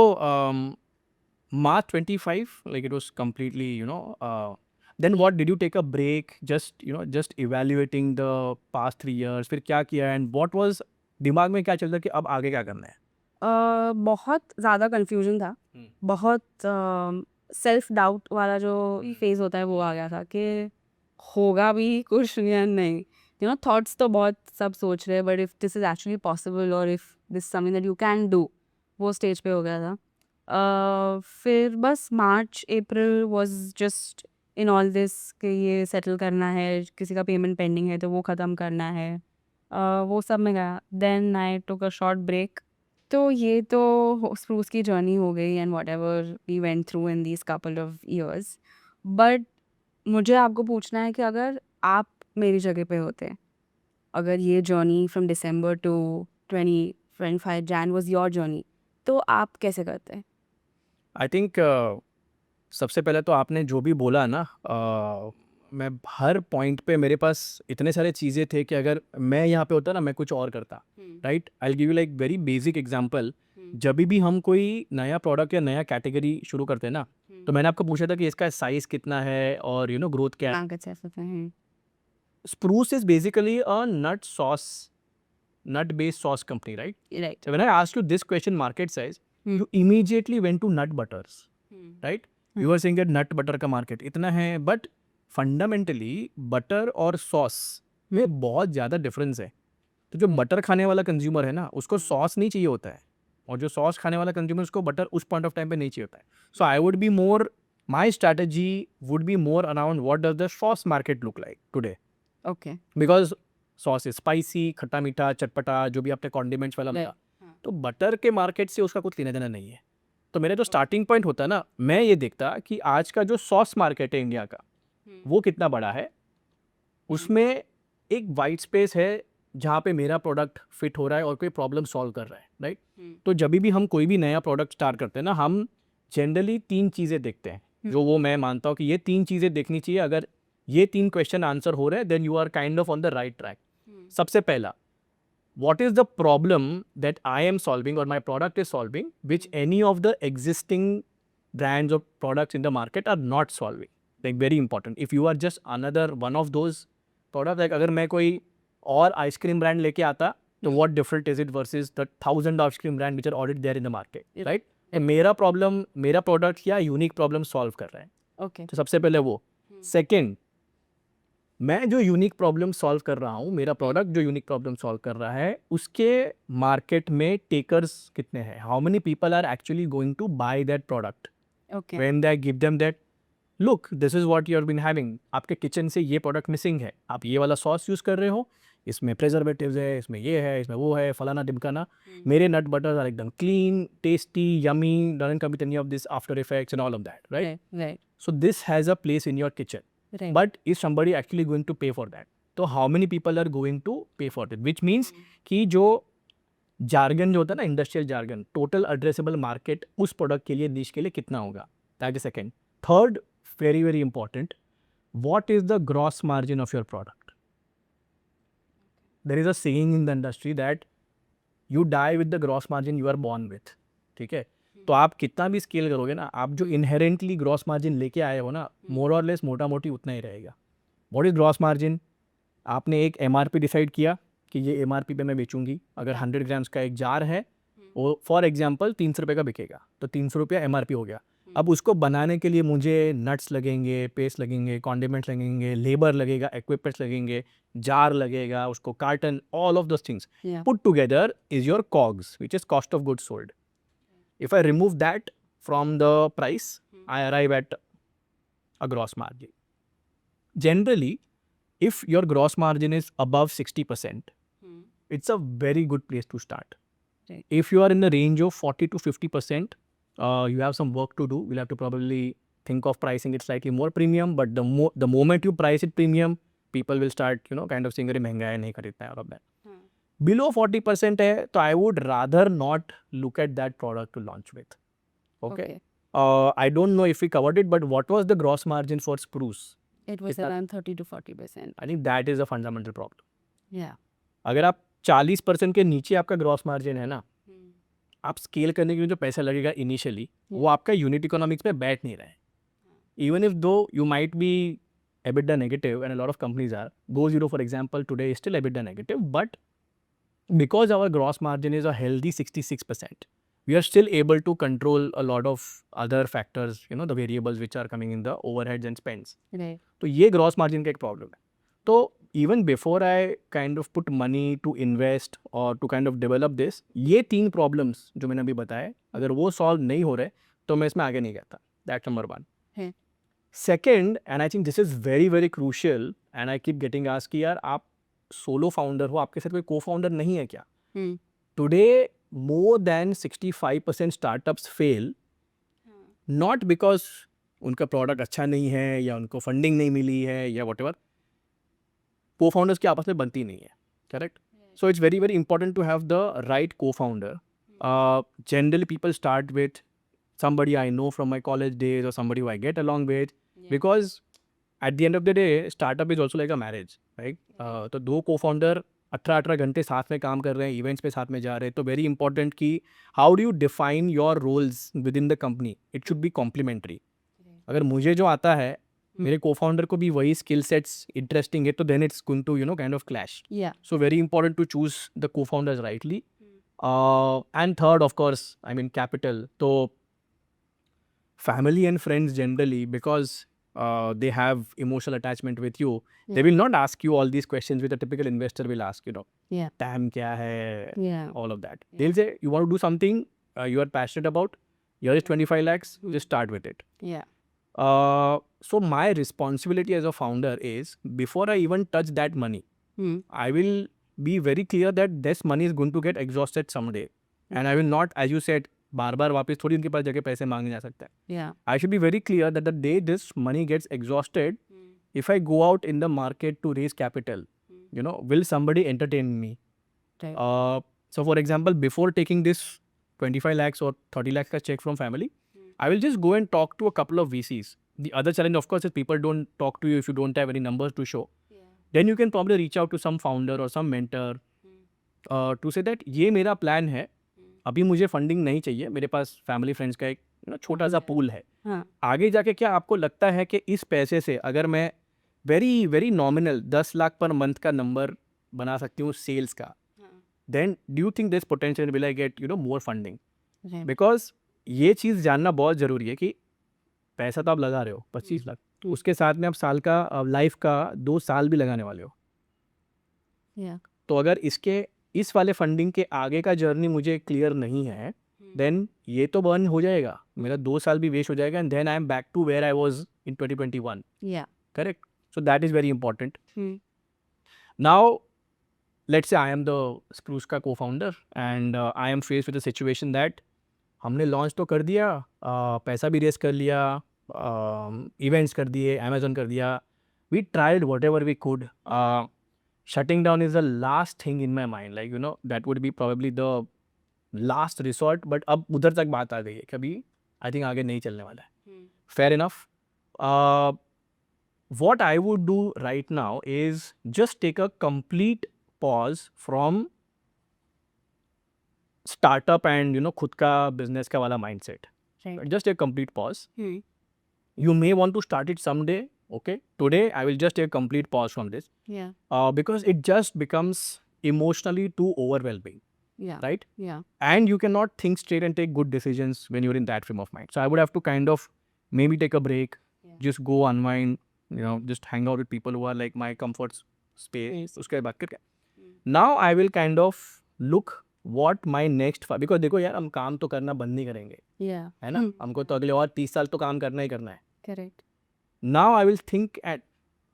March 25, like it was completely, then what, did you take a break, just evaluating the past 3 years? फिर क्या किया and what was दिमाग में क्या चलता कि अब आगे क्या करना है? बहुत ज़्यादा कंफ्यूजन था. बहुत सेल्फ डाउट वाला जो फेज होता है वो आ गया था कि होगा भी कुछ या नहीं. थॉट्स तो बहुत सब सोच रहे हैं, but if this is actually possible और if this something that you can do, वो स्टेज पे हो गया था. फिर बस March April was just in all this कि ये सेटल करना है, किसी का पेमेंट पेंडिंग है तो वो ख़त्म करना है, वो सब में गया. Then I took a short break. तो ये तो स्प्रूस की जर्नी हो गई and whatever we went through in these couple of years. बट मुझे आपको पूछना है कि अगर आप मेरी जगह पे होते, अगर ये journey from December to 2025 Jan was your journey, तो आप कैसे करते? आई थिंक सबसे पहले तो आपने जो भी बोला ना, मैं हर पॉइंट पे मेरे पास इतने सारे चीज़ें थे कि अगर मैं यहाँ पे होता ना मैं कुछ और करता. Right. I will give you like very basic example. जब भी हम कोई नया प्रोडक्ट या नया कैटेगरी शुरू करते हैं ना, तो मैंने आपको पूछा था कि इसका साइज कितना है और ग्रोथ क्या है. Spruce is basically a nut-based sauce company, right? Right. So when I asked you this question, market size, you immediately went to nut butters, right? You were saying that nut butter का market इतना है, but fundamentally butter और sauce में बहुत ज़्यादा difference है. तो जो बटर खाने वाला कंज्यूमर है ना, उसको सॉस नहीं चाहिए होता है, और जो सॉस खाने वाला कंज्यूमर उसको बटर उस पॉइंट ऑफ टाइम पे नहीं चाहिए होता है. So I would be more, my strategy would be more around what does the sauce market look like today. Okay. Because sauce is spicy, खट्टा मीठा चटपटा, जो भी आपने कॉन्डिमेंट्स वाला Right. मिला, तो बटर के मार्केट से उसका कुछ लेना देना नहीं है. तो मेरा जो स्टार्टिंग पॉइंट होता ना, मैं ये देखता कि आज का जो सॉस मार्केट है इंडिया का, वो कितना बड़ा है, उसमें एक वाइट स्पेस है जहाँ पे मेरा प्रोडक्ट फिट हो रहा है और कोई प्रॉब्लम सॉल्व कर रहा है. राइट. तो जब भी हम कोई भी नया प्रोडक्ट स्टार्ट करते हैं ना, हम जनरली 3 चीज़ें देखते हैं, जो वो मैं मानता हूँ कि ये 3 चीज़ें देखनी चाहिए. अगर ये 3 क्वेश्चन आंसर हो रहे हैं, then you are kind of on the right track. सबसे पहला, what is the problem that I am solving or my product is solving, which any of the existing brands or products in the market are not solving. Like very important. If you are just another one of those product, like अगर मैं कोई और ice cream brand लेके आता तो what different is it versus the 1000 ice cream brand which are already there in the market, right? मेरा problem, मेरा product क्या यूनिक प्रॉब्लम सॉल्व कर रहा है. ओके. तो सबसे पहले वो. सेकेंड, मैं जो यूनिक प्रॉब्लम सॉल्व कर रहा हूँ, मेरा प्रोडक्ट जो यूनिक प्रॉब्लम सॉल्व कर रहा है, उसके मार्केट में टेकर्स कितने हैं? How many people are actually going to buy that product okay. When they give them that, look this is what you have been having, आपके किचन से ये प्रोडक्ट मिसिंग है, आप ये वाला सॉस यूज़ कर रहे हो, इसमें प्रिजर्वेटिव्स है, इसमें ये है, इसमें वो है, फलाना ढिमकाना. मेरे नट बटर्स आर एकदम clean, tasty, yummy, doesn't come with any of this after effects and all of that, right? Right. So this has a place in your kitchen. Right. But is somebody actually going to pay for that? तो how many people are going to pay for that? Which means कि जो jargon जो होता है ना, industrial jargon, total addressable market उस product के लिए, niche के लिए कितना होगा? That is second. Third, very very important, what is the gross margin of your product? There is a saying in the industry that you die with the gross margin you are born with. ठीक है? तो आप कितना भी scale करोगे ना, आप जो इनहेरेंटली ग्रॉस मार्जिन लेके आए हो ना, मोर और लेस मोटा मोटी उतना ही रहेगा. What is gross margin? आपने एक एमआरपी डिसाइड किया कि ये एमआरपी पे मैं बेचूंगी. अगर 100 ग्राम्स का एक जार है, वो फॉर एग्जांपल 300 रुपये का बिकेगा, तो 300 रुपया एमआरपी हो गया. अब उसको बनाने के लिए मुझे नट्स लगेंगे, पेस्ट लगेंगे, कॉन्डिमेंट्स लगेंगे, लेबर लगेगा, इक्विपमेंट्स लगेंगे, जार लगेगा, उसको carton, all of those things Yeah. Put together is your COGS, which is cost of goods sold. If I remove that from the price, I arrive at a gross margin. Generally, if your gross margin is above 60%, it's a very good place to start. Right. If you are in the range of 40 to 50%, you have some work to do. We'll have to probably think of pricing it slightly more premium. But the moment you price it premium, people will start, kind of saying, "अरे महंगा है, नहीं खरीदना है," all of that. Below 40% है, तो I would rather not look at that product to launch with. Okay. I don't know if we covered it, but what was the gross margin for Spruce? It was कितना? around 30 to 40%. I think that is a fundamental problem. Yeah. अगर आप 40% के नीचे आपका gross margin है ना, आप scale करने के लिए जो पैसा लगेगा इनिशियली, वो आपका यूनिट इकोनॉमिक्स पे बैठ नहीं रहा है. Even if though you might be EBITDA negative, and a lot of companies are, GoZero for example today is still EBITDA negative, but because our gross margin is a healthy 66%, we are still able to control a lot of other factors, the variables which are coming in the overheads and spends. Right. तो ये gross margin का एक problem है. तो even before I kind of put money to invest or to kind of develop this, ये 3 problems जो मैंने अभी बताए, अगर वो solve नहीं हो रहे तो मैं इसमें आगे नहीं जाता. That's number 1. है. Second, and I think this is very very crucial, and I keep getting asked कि यार आप सोलो फाउंडर हो, आपके साथ कोई को फाउंडर नहीं है क्या? Today more than 65% startups fail, not because उनका प्रोडक्ट अच्छा नहीं है या उनको फंडिंग नहीं मिली है या वट एवर. को फाउंडर्स की आपस में बनती नहीं है, correct? So it's very very important to have the right co founder. Generally people start with somebody I know from my college days or somebody who I get along with, because at the end of the day startup is also like a marriage, right? तो 2 co-founder 18 घंटे साथ में काम कर रहे हैं, events पे साथ में जा रहे हैं, तो वेरी इंपॉर्टेंट कि how do you define your roles within the company. It should be complementary. अगर मुझे जो आता है, मेरे co-founder को भी वही स्किल सेट्स इंटरेस्टिंग है, तो then it's going to kind of clash. Yeah. So very important to choose the co-founders rightly. And third, of course, I mean capital. So family and friends generally, because they have emotional attachment with you, they will not ask you all these questions which a typical investor will ask, Yeah. TAM kya hai, Yeah. all of that. They'll say, you want to do something you are passionate about, here is 25 lakhs, just start with it. Yeah. So my responsibility as a founder is, before I even touch that money, I will be very clear that this money is going to get exhausted someday. And I will not, as you said, बार बार वापस थोड़ी उनके पास जाके पैसे मांगने जा सकता है. Yeah. I should be very clear that the day this money gets exhausted, if I go out in the market to raise capital, will somebody entertain me? Right. So for example, before taking this 25 lakhs or 30 lakhs ka check from family, I will just go and talk to a couple of VCs. The other challenge, of course, is people don't talk to you if you don't have any numbers to show. Then you can probably reach out to some founder or some mentor to say that ये मेरा plan है, अभी मुझे funding नहीं चाहिए, मेरे पास family friends का एक छोटा सा पूल है, हाँ आगे जाके क्या आपको लगता है कि इस पैसे से अगर मैं very very nominal 10 lakh per month का नंबर बना सकती हूँ सेल्स का, then do you think this potential will I get more funding? right. Because ये चीज़ जानना बहुत ज़रूरी है कि पैसा तो आप लगा रहे हो 25 लाख, तो उसके साथ में आप साल का लाइफ का 2 साल भी लगाने वाले हो। Yeah. तो अगर इस वाले फंडिंग के आगे का जर्नी मुझे क्लियर नहीं है, देन ये तो बर्न हो जाएगा, मेरा 2 साल भी वेस्ट हो जाएगा, and then I am back to where I was in 2021। Yeah. Correct? So that is very important. Hmm. Now let's say I am the Spruce का cofounder and I am faced with the situation that हमने launch तो कर दिया, पैसा भी race कर लिया, events कर दिए, अमेजोन कर दिया, we tried whatever we could, shutting down is the last thing in my mind, like that would be probably the last resort, but अब उधर तक बात आ गई है कि अभी आई थिंक आगे नहीं चलने वाला है। Fair enough. what I would do right now is just take a complete pause from startup and खुद का business का वाला mindset. Right. Just take a complete pause. Hmm. You may want to start it someday. Okay, today I will just take a complete pause from this, Yeah. because it just becomes emotionally too overwhelming, Yeah. right? Yeah. And you cannot think straight and take good decisions when you're in that frame of mind. So I would have to kind of maybe take a break, Yeah. just go unwind, just hang out with people who are like my comfort space. उसके बाद करके now I will kind of look what my next because देखो यार, हम काम तो करना बंद नहीं करेंगे, Yeah. है ना? हमको तो अगले और 30 साल तो काम करना ही करना है। Correct. Now I will think at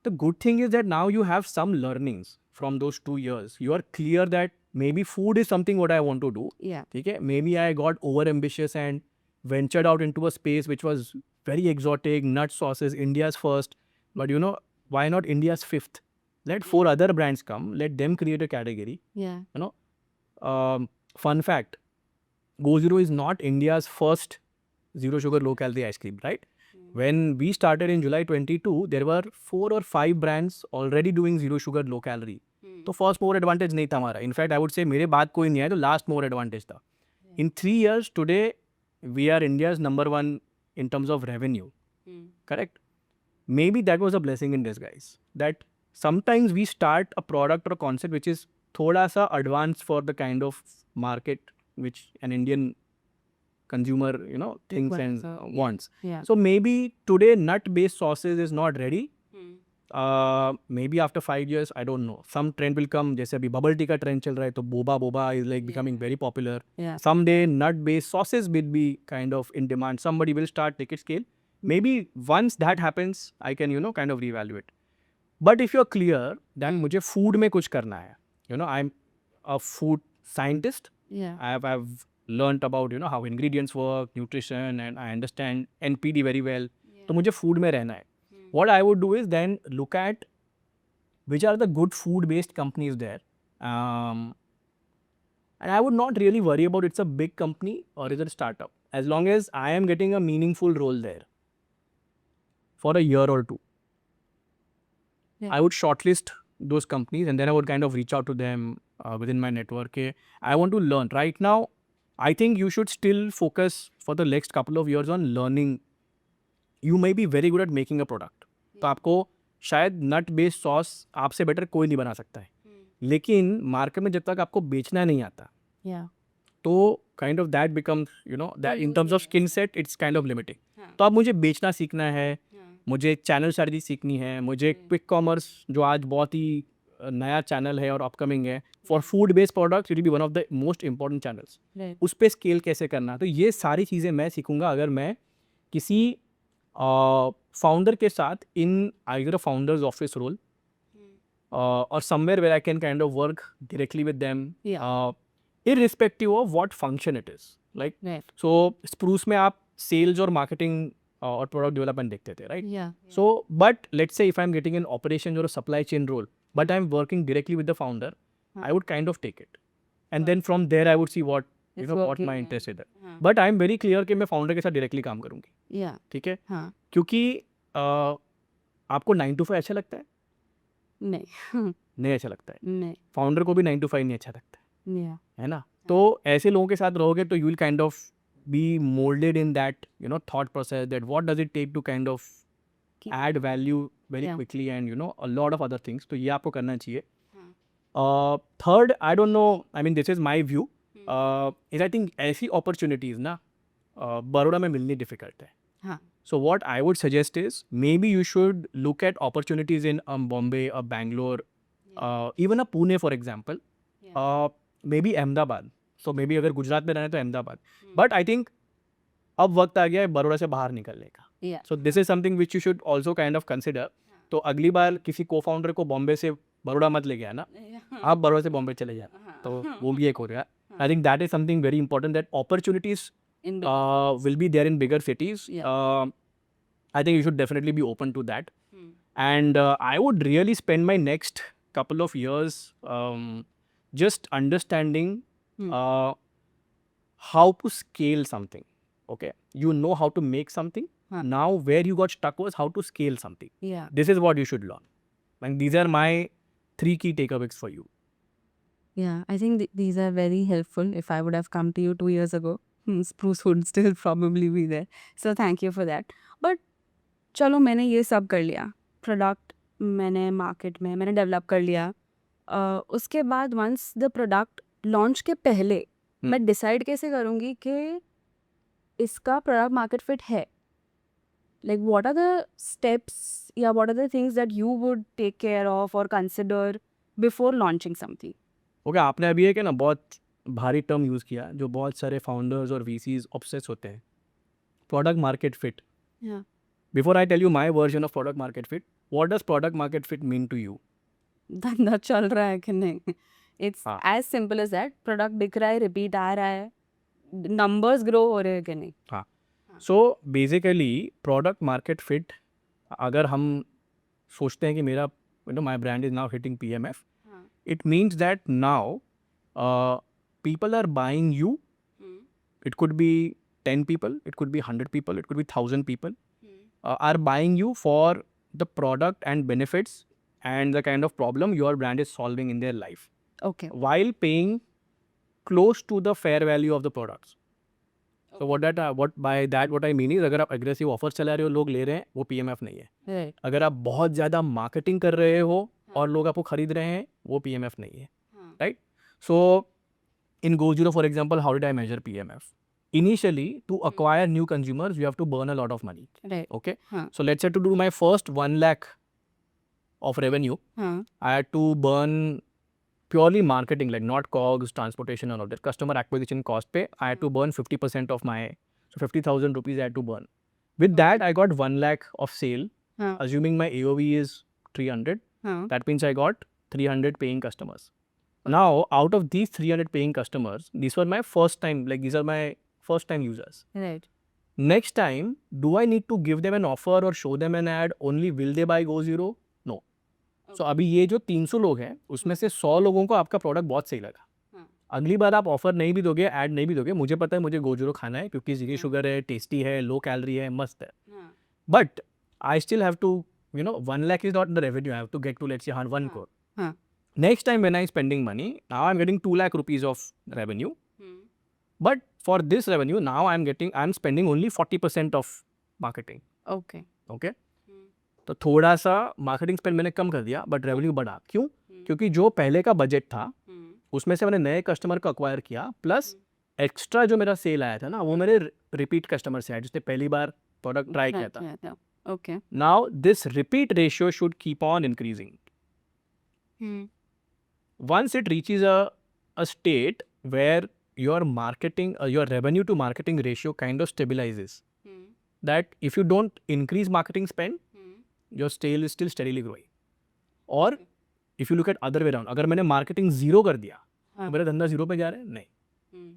the good thing is that now you have some learnings from those 2 years. You are clear that maybe food is something what I want to do. Yeah. ठीक है, maybe I got over ambitious and ventured out into a space which was very exotic, nut sauces, India's first, but why not India's fifth? Let 4 other brands come, let them create a category. Yeah. Fun fact, Go Zero is not India's first zero sugar low calorie ice cream, right? When we started in July 22, there were 4 or 5 brands already doing zero sugar low calorie. तो first मोर advantage नहीं था हमारा, in fact I would say मेरे बाद कोई नहीं आया तो लास्ट मोर एडवांटेज था। In 3 years today we are India's number 1 in terms of revenue. Correct? Maybe that was a blessing in disguise, that sometimes we start a product or a concept which is thoda sa advanced for the kind of market which an Indian consumer thinks and wants. Yeah. So maybe today nut based sauces is not ready. Maybe after 5 years, I don't know, some trend will come. जैसे अभी bubble tea का trend चल रहा है, तो boba is like becoming very popular. Yeah. Someday nut based sauces will be kind of in demand. Somebody will start take it scale. Maybe once that happens, I can kind of reevaluate. But if you're clear then मुझे food में कुछ करना है, I'm a food scientist. Yeah. I've learned about how ingredients work, nutrition, and I understand NPD very well. तो मुझे food में रहना है. What I would do is then look at which are the good food-based companies there, and I would not really worry about it's a big company or is it a startup, as long as I am getting a meaningful role there for a year or 2. Yeah. I would shortlist those companies and then I would kind of reach out to them within my network. I want to learn. Right now, I think you should still focus for the next couple of years on learning. You may be very good at making a product. तो आपको शायद नट based sauce आपसे better कोई नहीं बना सकता है, लेकिन मार्केट में जब तक आपको बेचना नहीं आता, Yeah. तो kind of that becomes that in terms of skin set it's kind of limiting. तो अब मुझे बेचना सीखना है, मुझे चैनल स्ट्रैटेजी सीखनी है, मुझे क्विक कॉमर्स जो आज बहुत ही नया चैनल है और अपकमिंग है for food based products, it be one of the most important channels. Right. उस पर स्केल कैसे करना, तो ये सारी चीज़ें मैं सीखूंगा अगर मैं किसी फाउंडर के साथ in either a founders office role or somewhere where I can kind of work directly with them, irrespective of what function it is. Like, Right. so Spruce में आप sales और marketing और product development देखते थे, right? Yeah. So, but let's say if I'm getting an operations or a supply chain role, but I'm working directly with the founder, I would kind of take it, and then from there I would see what It's what working, my yeah. interest is. But I'm very clear कि मैं founder के साथ directly काम करूँगी, Yeah. ठीक है? हाँ. क्योंकि आपको 9 to 5 अच्छा लगता है? नहीं. नहीं अच्छा लगता है. नहीं. फाउंडर को भी 9 to 5 नहीं अच्छा लगता Yeah. है ना? तो ऐसे लोगों के साथ रहोगे तो you will kind of be molded in that, you know, thought process, that what does it take to kind of add value very Yeah. quickly, and you know, a lot of other things. तो ये आपको करना चाहिए. Third, I don't know, I mean this is my view, is I think ऐसी opportunities ना बड़ौदा में मिलनी difficult है. हाँ. So what I would suggest is maybe you should look at opportunities in Bombay or Bangalore, even a Pune for example, maybe Ahmedabad. So maybe अगर गुजरात में रहना है तो अहमदाबाद. But I think अब वक्त आ गया है बड़ौदा से बाहर निकलने का. Yeah. So this is something which you should also kind of consider. तो अगली बार किसी co-founder को बॉम्बे से बड़ौदा मत ले गया ना, आप बड़ौदा से बॉम्बे चले जाना, तो वो भी एक हो गया. I think that is something very important, that opportunities In will be there in bigger cities. Yeah. I think you should definitely be open to that. And I would really spend my next couple of years just understanding how to scale something. Okay, you know how to make something. Huh. Now where you got stuck was how to scale something. Yeah. This is what you should learn. And these are my 3 key takeaways for you. Yeah, I think these are very helpful. If I would have come to you 2 years ago, Spruce would still probably be there. So thank you for that. But चलो मैंने ये सब कर लिया, product मैंने market में मैंने develop कर लिया. उसके बाद वंस द प्रोडक्ट लॉन्च के पहले मैं डिसाइड कैसे करूँगी कि इसका प्रोडक्ट मार्केट फिट है. Like what are the steps, yeah, what are the things that you would take care of or consider before launching something? Okay, आपने अभी एक है ना बहुत भारी टर्म यूज़ किया जो बहुत सारे फाउंडर्स और VCs ऑब्सेस होते हैं, product market fit. Yeah. Before I tell you my version of product market fit, what does product market fit mean to you? धंधा चल रहा है कि नहीं. इट्स हाँ. As simple as that. Product बिक रहा है, रिपीट आ रहा है, नंबर्स ग्रो हो रहे हैं कि नहीं. हाँ. So basically product market fit, अगर हम सोचते हैं कि मेरा, you know, my brand is now hitting PMF, it means that now people are buying you. It could be 10 people, it could be 100 people, it could be 1,000 people are buying you for the product and benefits and the kind of problem your brand is solving in their life, Okay. while paying close to the fair value of the products. So what I mean is, अगर आप aggressive offers चला रहे हो, लोग ले रहे हैं, वो PMF नहीं है. Right. अगर आप बहुत ज़्यादा मार्केटिंग कर रहे हो और लोग आपको खरीद रहे हैं, वो PMF नहीं है. Right? So in GoZero, for example, how did I measure PMF? Initially, to acquire new consumers, you have to burn a lot of money. Right. Okay? Huh. So let's say to do my first 1 lakh of revenue, Huh. I had to burn purely marketing, like not COGS, transportation and all that, customer acquisition cost pay, I had to burn 50% of my, so 50,000 rupees I had to burn. With that, I got 1 lakh of sale, Huh. assuming my AOV is 300. Huh. That means I got 300 paying customers. Now, out of these 300 paying customers, these were my first time, like these are my first time users. Right. Next time, do I need to give them an offer or show them an ad? Only will they buy GoZero? No. So अभी ये जो 300 लोग हैं, उसमें से 100 लोगों को आपका प्रोडक्ट बहुत सही लगा. अगली बार आप ऑफर नहीं भी दोगे, ऐड नहीं भी दोगे, मुझे पता है मुझे GoZero खाना है क्योंकि ज़ीरो शुगर है, टेस्टी है, लो कैलोरी है, मस्त है. But I still have to, you know, 1 lakh is not the revenue. I have to get to, let's say, 1 crore. Huh. Next time when I'm spending money, now I'm getting 2 lakh rupees of revenue. But for this revenue, now I'm spending only 40% of marketing. Okay. Okay? तो थोड़ा सा marketing spend मैंने कम कर दिया, but revenue बढ़ा. क्यों? क्योंकि जो पहले का बजट था उसमें से मैंने नए कस्टमर को अक्वायर किया, प्लस एक्स्ट्रा जो मेरा सेल आया था ना, वो मेरे रिपीट कस्टमर से आया जिसने पहली बार प्रोडक्ट ट्राई किया था. Yeah. Okay. Now this repeat ratio should keep on increasing. Once it reaches a state where your marketing, your revenue to marketing ratio kind of stabilizes, that if you don't increase marketing spend, your sale is still steadily growing. और if you look at other way around, अगर मैंने marketing zero कर दिया, तो मेरा धंधा zero पे जा रहा है? नहीं.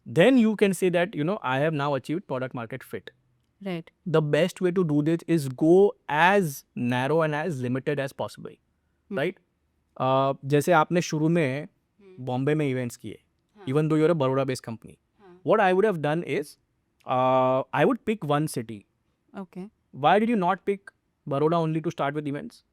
Then you can say that, you know, I have now achieved product market fit. Right. The best way to do this is go as narrow and as limited as possible. Right? जैसे आपने शुरू में बॉम्बे में events किए, even though you're a Baroda based company, what I would have done is I would pick one city. Okay. Why did you not pick Baroda only to start with events?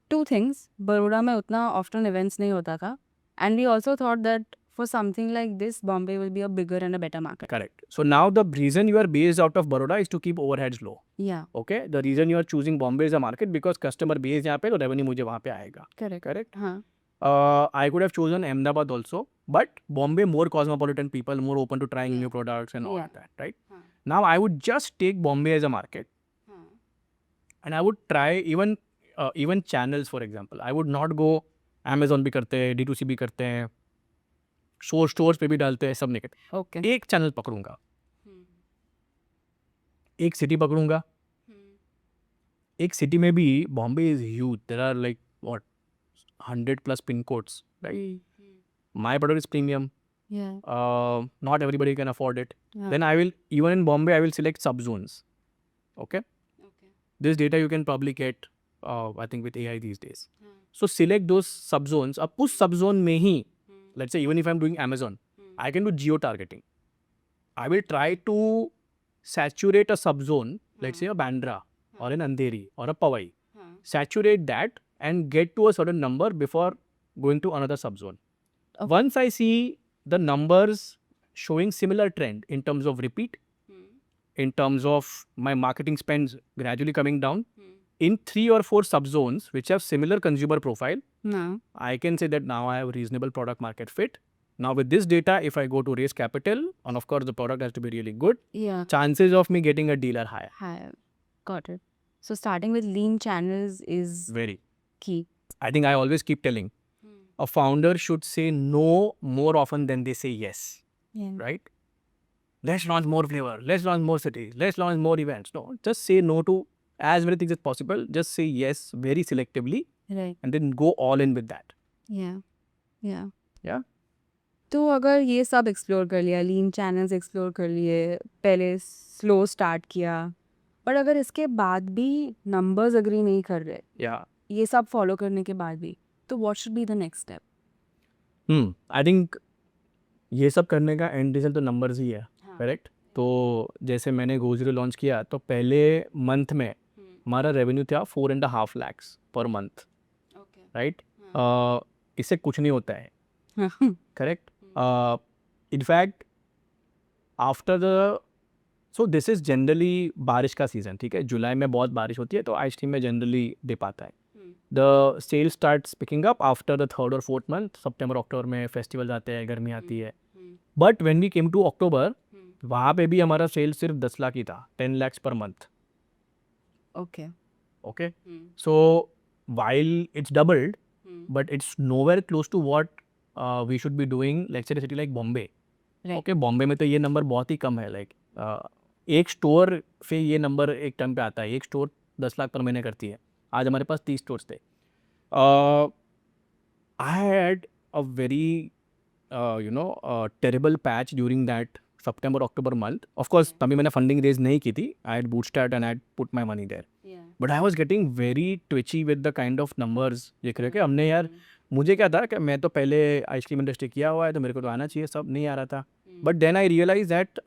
Two things. Baroda में उतना often events नहीं होता था, and we also thought that for something like this, Bombay will be a bigger and a better market. Correct. So now the reason you are based out of Baroda is to keep overheads low. Yeah, Okay. The reason you are choosing Bombay as a market because customer base यहाँ पे तो revenue मुझे वहाँ पे आएगा. correct. Correct. Huh. I could have chosen Ahmedabad also, but Bombay more cosmopolitan people, more open to trying new products and all Yeah. that, right? Huh. Now I would just take Bombay as a market, Huh. and I would try even channels, for example. I would not go Amazon भी करते हैं, D2C भी करते हैं, stores पे भी डालते हैं, सब नहीं करते. Okay. एक चैनल पकड़ूंगा, एक सिटी पकड़ूंगा. एक सिटी में भी Bombay is huge. There are like what 100+ pin codes, right? My product is premium. Yeah. Not everybody can afford it. Yeah. Then I will, even in Bombay, I will select subzones. Okay. Okay. This data you can probably get, I think, with AI these days. So select those subzones. अब उस subzone में ही, let's say even if I'm doing Amazon, I can do geo targeting. I will try to saturate a subzone, let's say a Bandra or an Andheri or a Powai. Saturate that and get to a certain number before going to another subzone. Okay. Once I see the numbers showing similar trend in terms of repeat, in terms of my marketing spends gradually coming down, in 3 or 4 subzones which have similar consumer profile, No. I can say that now I have a reasonable product market fit. Now with this data, if I go to raise capital, and of course the product has to be really good, Yeah. chances of me getting a deal are higher. Hi. Got it. So starting with lean channels is Very. key. I think I always keep telling, a founder should say no more often than they say yes, Yeah. right? Let's launch more flavor, let's launch more cities, let's launch more events. No, just say no to as many things as possible. Just say yes very selectively Right. and then go all in with that. Yeah. Yeah. Yeah. तो अगर ये सब explore कर लिया, लीन channels explore कर लिए, पहले slow start किया, पर अगर इसके बाद भी नंबर्स अग्री नहीं कर रहे, Yeah. ये सब फॉलो करने के बाद भी, तो what should be the next step? I think ये सब करने का एंड रिजल्ट तो नंबर्स ही है. करेक्ट. तो जैसे मैंने GoZero लॉन्च किया तो पहले मंथ में हमारा रेवेन्यू था 4.5 lakhs पर मंथ, राइट? इससे कुछ नहीं होता है. Correct. In fact after the so this is generally बारिश का सीज़न. ठीक है, जुलाई में बहुत बारिश होती है तो आइसक्रीम में जनरली डिप आता है. The cell start picking up after the 3rd और 4th मंथ. सितंबर अक्टूबर में फेस्टिवल्स आते हैं, गर्मी आती है. But when we came to October, वहाँ पे भी हमारा सेल सिर्फ 10 लाख ही था, 10 lakhs per month. Okay. Okay. So while it's doubled, but it's nowhere close to what we should be doing. Let's say a city like Bombay. Right. Okay, Bombay में तो ये number बहुत ही कम है. लाइक एक store पे ये number एक term पे आता है. एक स्टोर 10 लाख पर महीने करती है. आज हमारे पास 30 स्टोर्स थे. I had a very terrible patch during that September October month. Of course तभी मैंने फंडिंग रेज नहीं की थी. I had bootstrapped and I had put my money there. But I was getting very twitchy with the kind of numbers देख रहे कि हमने यार, मुझे क्या था कि मैं तो पहले आइसक्रीम इंडस्ट्री किया हुआ है तो मेरे को तो आना चाहिए, सब नहीं आ रहा था. But then I realise that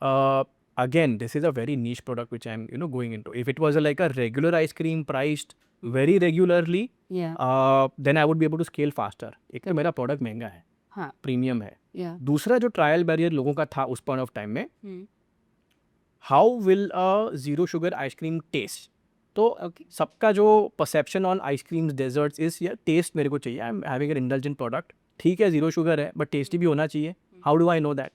again this is a very niche product which I am going into. If it was like a regular ice cream priced very regularly, then I would be able to scale faster. एक तो मेरा product महंगा है, हाँ. Premium है. Yeah. दूसरा जो trial barrier लोगों का था उस पॉइंट ऑफ टाइम में, how will a zero sugar ice cream taste. तो सबका जो perception on ice creams desserts is या टेस्ट मेरे को चाहिए. I am having an indulgent product. ठीक है, जीरो शुगर है बट टेस्टी भी होना चाहिए. How do I know that?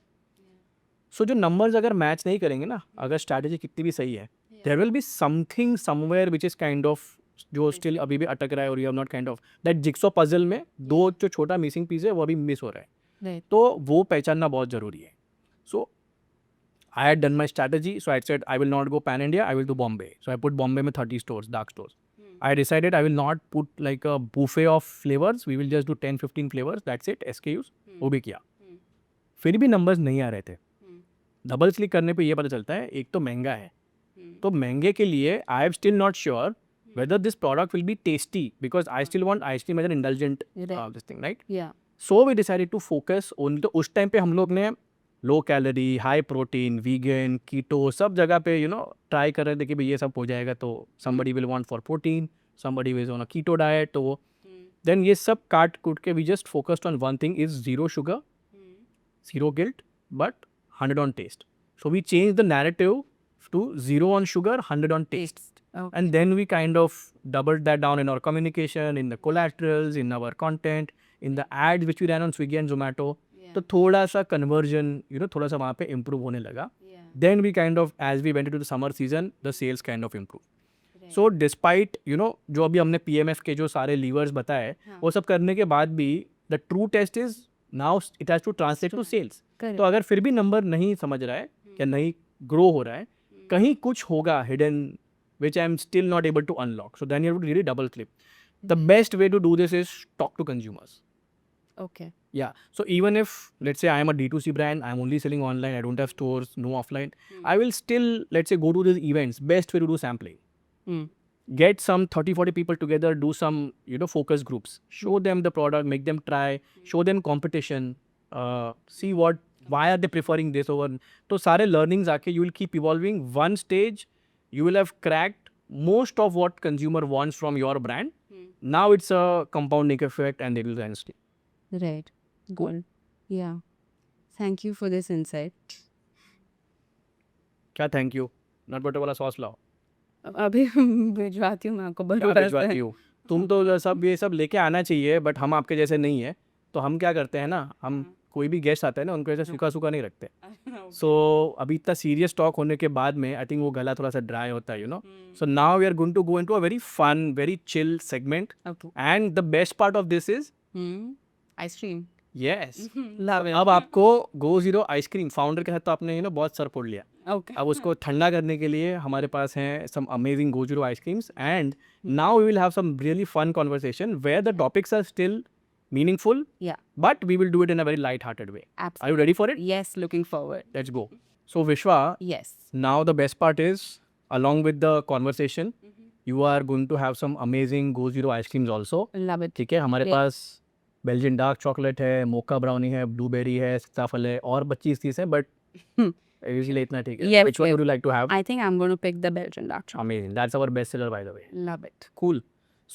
So जो नंबर्स अगर मैच नहीं करेंगे ना, अगर स्ट्रैटेजी कितनी भी सही है, there will be something somewhere which is kind of जो स्टिल अभी भी अटक रहा है, और you have not kind of that jigsaw puzzle में दो जो छोटा मिसिंग पीस है वो अभी मिस हो रहा है. Right. तो वो पहचानना बहुत ज़रूरी है. सो I had done my strategy, so I said I will not go pan India, I will do Bombay. So I put Bombay में 30 stores, dark stores. I decided I will not put like a buffet of flavors, we will just do 10-15 flavors, that's it, SKUs. वो भी किया. फिर भी numbers नहीं आ रहे थे. Double click करने पे ये पता चलता है एक तो महंगा है, तो महंगे के लिए I am still not sure whether this product will be tasty, because I still want ice cream as an indulgent this thing, right? Yeah. So we decided to focus on, तो उस टाइम पे हम लोग ने low calorie, high protein, vegan, keto सब जगह पे try कर रहे थे कि भाई ये सब हो जाएगा तो somebody will want for protein, somebody is on a keto diet. तो देन ये सब काट कूट के we just focused on one thing is zero sugar zero guilt, but 100 on taste. So we changed the narrative to 0 on sugar, 100 on taste. Okay. And then we kind of doubled that down in our communication, in the collaterals, in our content, in the ads which we ran on Swiggy and Zomato. तो थोड़ा सा conversion, थोड़ा सा वहाँ पे improve होने लगा. Then we kind of, as we went into the summer season, the sales kind of improved. So despite, जो अभी हमने PMF के जो सारे levers बताए, वो सब करने के बाद भी, the true test is now it has to translate to sales. तो अगर फिर भी नंबर नहीं समझ रहा है या नहीं ग्रो हो रहा है, कहीं कुछ होगा hidden which I am still not able to unlock. So then you have to really double click. The best way to do this is talk to consumers. Okay. Yeah. So even if, let's say I am a D2C brand, I'm only selling online, I don't have stores, no offline, I will still, let's say, go to these events. Best way to do sampling. Get some 30-40 people together, do some, focus groups. Show them the product, make them try, show them competition, see why are they preferring this over. So सारे learnings आके you will keep evolving. One stage, you will have cracked most of what consumer wants from your brand. Now it's a compounding effect and they will then stay. Right. Good. Yeah. Thank you for this insight. क्या thank you, nut butter वाला sauce लाओ. अभी भिजवाती हूँ मैं आपको क्या भरोसा भिजवाती हूँ? तुम तो सब ये सब लेके आना चाहिए, बट हम आपके जैसे नहीं है. तो हम क्या करते हैं ना, हम कोई भी गेस्ट आता है ना, उनको ऐसे सूखा सूखा नहीं रखते. सो अभी इतना सीरियस टॉक होने के बाद में आई थिंक वो गला थोड़ा सा ड्राई होता है, so now we are going to go into a very fun, very chill segment. Okay. And the best part of this is Ice cream. Yes, Love it. अब आपको गो जीरो आइसक्रीम फाउंडर के साथ तो आपने बहुत sir फोड़ लिया. Okay. अब उसको ठंडा करने के लिए हमारे पास हैं some amazing Go Zero ice creams, and now we will have some really fun conversation where the topics are still meaningful, Yeah. but we will do it in a very light-hearted way. Absolutely. Are you ready for it? Yes. Looking forward. Let's go. So Vishwa, Yes. now the best part is, along with the conversation, you are going to have some amazing Go Zero ice creams also. Love it. ठीक है, हमारे Yeah. पास Belgian dark chocolate है, मोका brownie है, blueberry है, सीताफल है, और 25-30 है, बट यूजुअली इतना ठीक है. Yeah, Which one yeah. would you like to have? I think I'm going to pick the Belgian dark chocolate. Amazing. That's our best seller, by the way. Love it. Cool.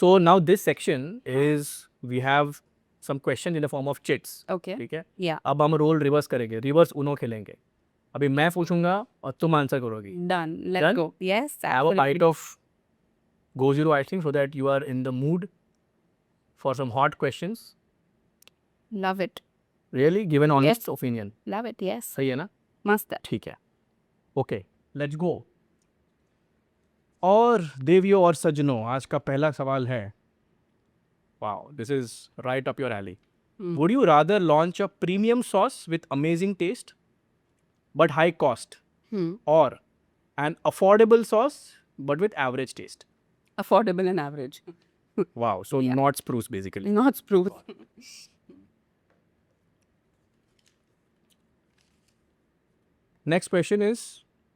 So now this section is, we have some questions in the form of chits. Okay. ठीक है. Yeah. अब हम role reverse करेंगे, reverse उनो खेलेंगे. अभी मैं पूछूंगा और तुम आंसर करोगी. Done. Let's Done? go. Yes. Have a Absolutely. bite of Go Zero ice cream so that you are in the mood for some hot questions. Love it. Really, give an honest Yes. opinion. Love it. Yes. सही है ना? Must. ठीक है. Okay, let's go. और देवियों और सज्जनों, आज का पहला सवाल है, wow, this is right up your alley. Would you rather launch a premium sauce with amazing taste but high cost, और an affordable sauce but with average taste? Affordable and average. Wow, so Yeah. Not Spruce basically. Not spruce. Next question is,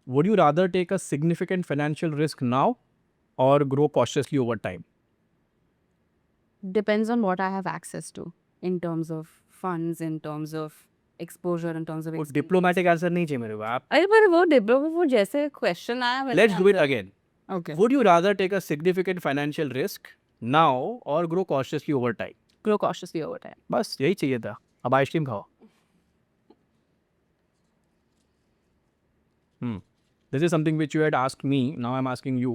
would you rather take a significant financial risk now or grow cautiously over time? Depends on what I have access to in terms of funds, in terms of exposure, in terms of वो experience. Diplomatic answer नहीं चाहिए मेरे को. आप अरे पर वो जैसे क्वेश्चन आया वैसे let's do it again. Okay. Would you rather take a significant financial risk now or grow cautiously over time? Grow cautiously over time. बस यही चाहिए था. अब आइसक्रीम खाओ. This is something which you had asked me. Now I'm asking you.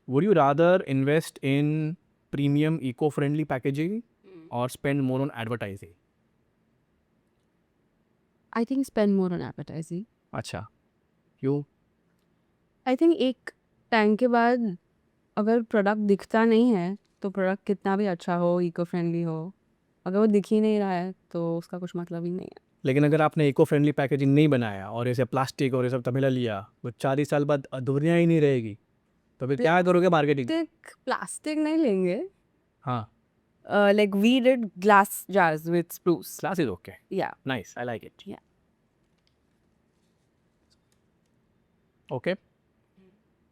Would you rather invest in premium eco-friendly packaging or spend more on advertising? I think spend more on advertising. अच्छा, क्यों? I think एक time के बाद अगर product दिखता नहीं है तो प्रोडक्ट कितना भी अच्छा हो, इको फ्रेंडली हो, अगर वो दिख ही नहीं रहा है तो उसका कुछ मतलब ही नहीं है. लेकिन अगर आपने इको फ्रेंडली पैकेजिंग नहीं बनाया और ऐसे प्लास्टिक और ये सब तमिला लिया, वो 40 साल बाद दुनिया ही नहीं रहेगी, तो फिर क्या करोगे मार्केटिंग? प्लास्टिक नहीं लेंगे. हाँ, Like we did glass jars with spruce. Class is okay. Yeah. Nice, I like it. Yeah. Okay.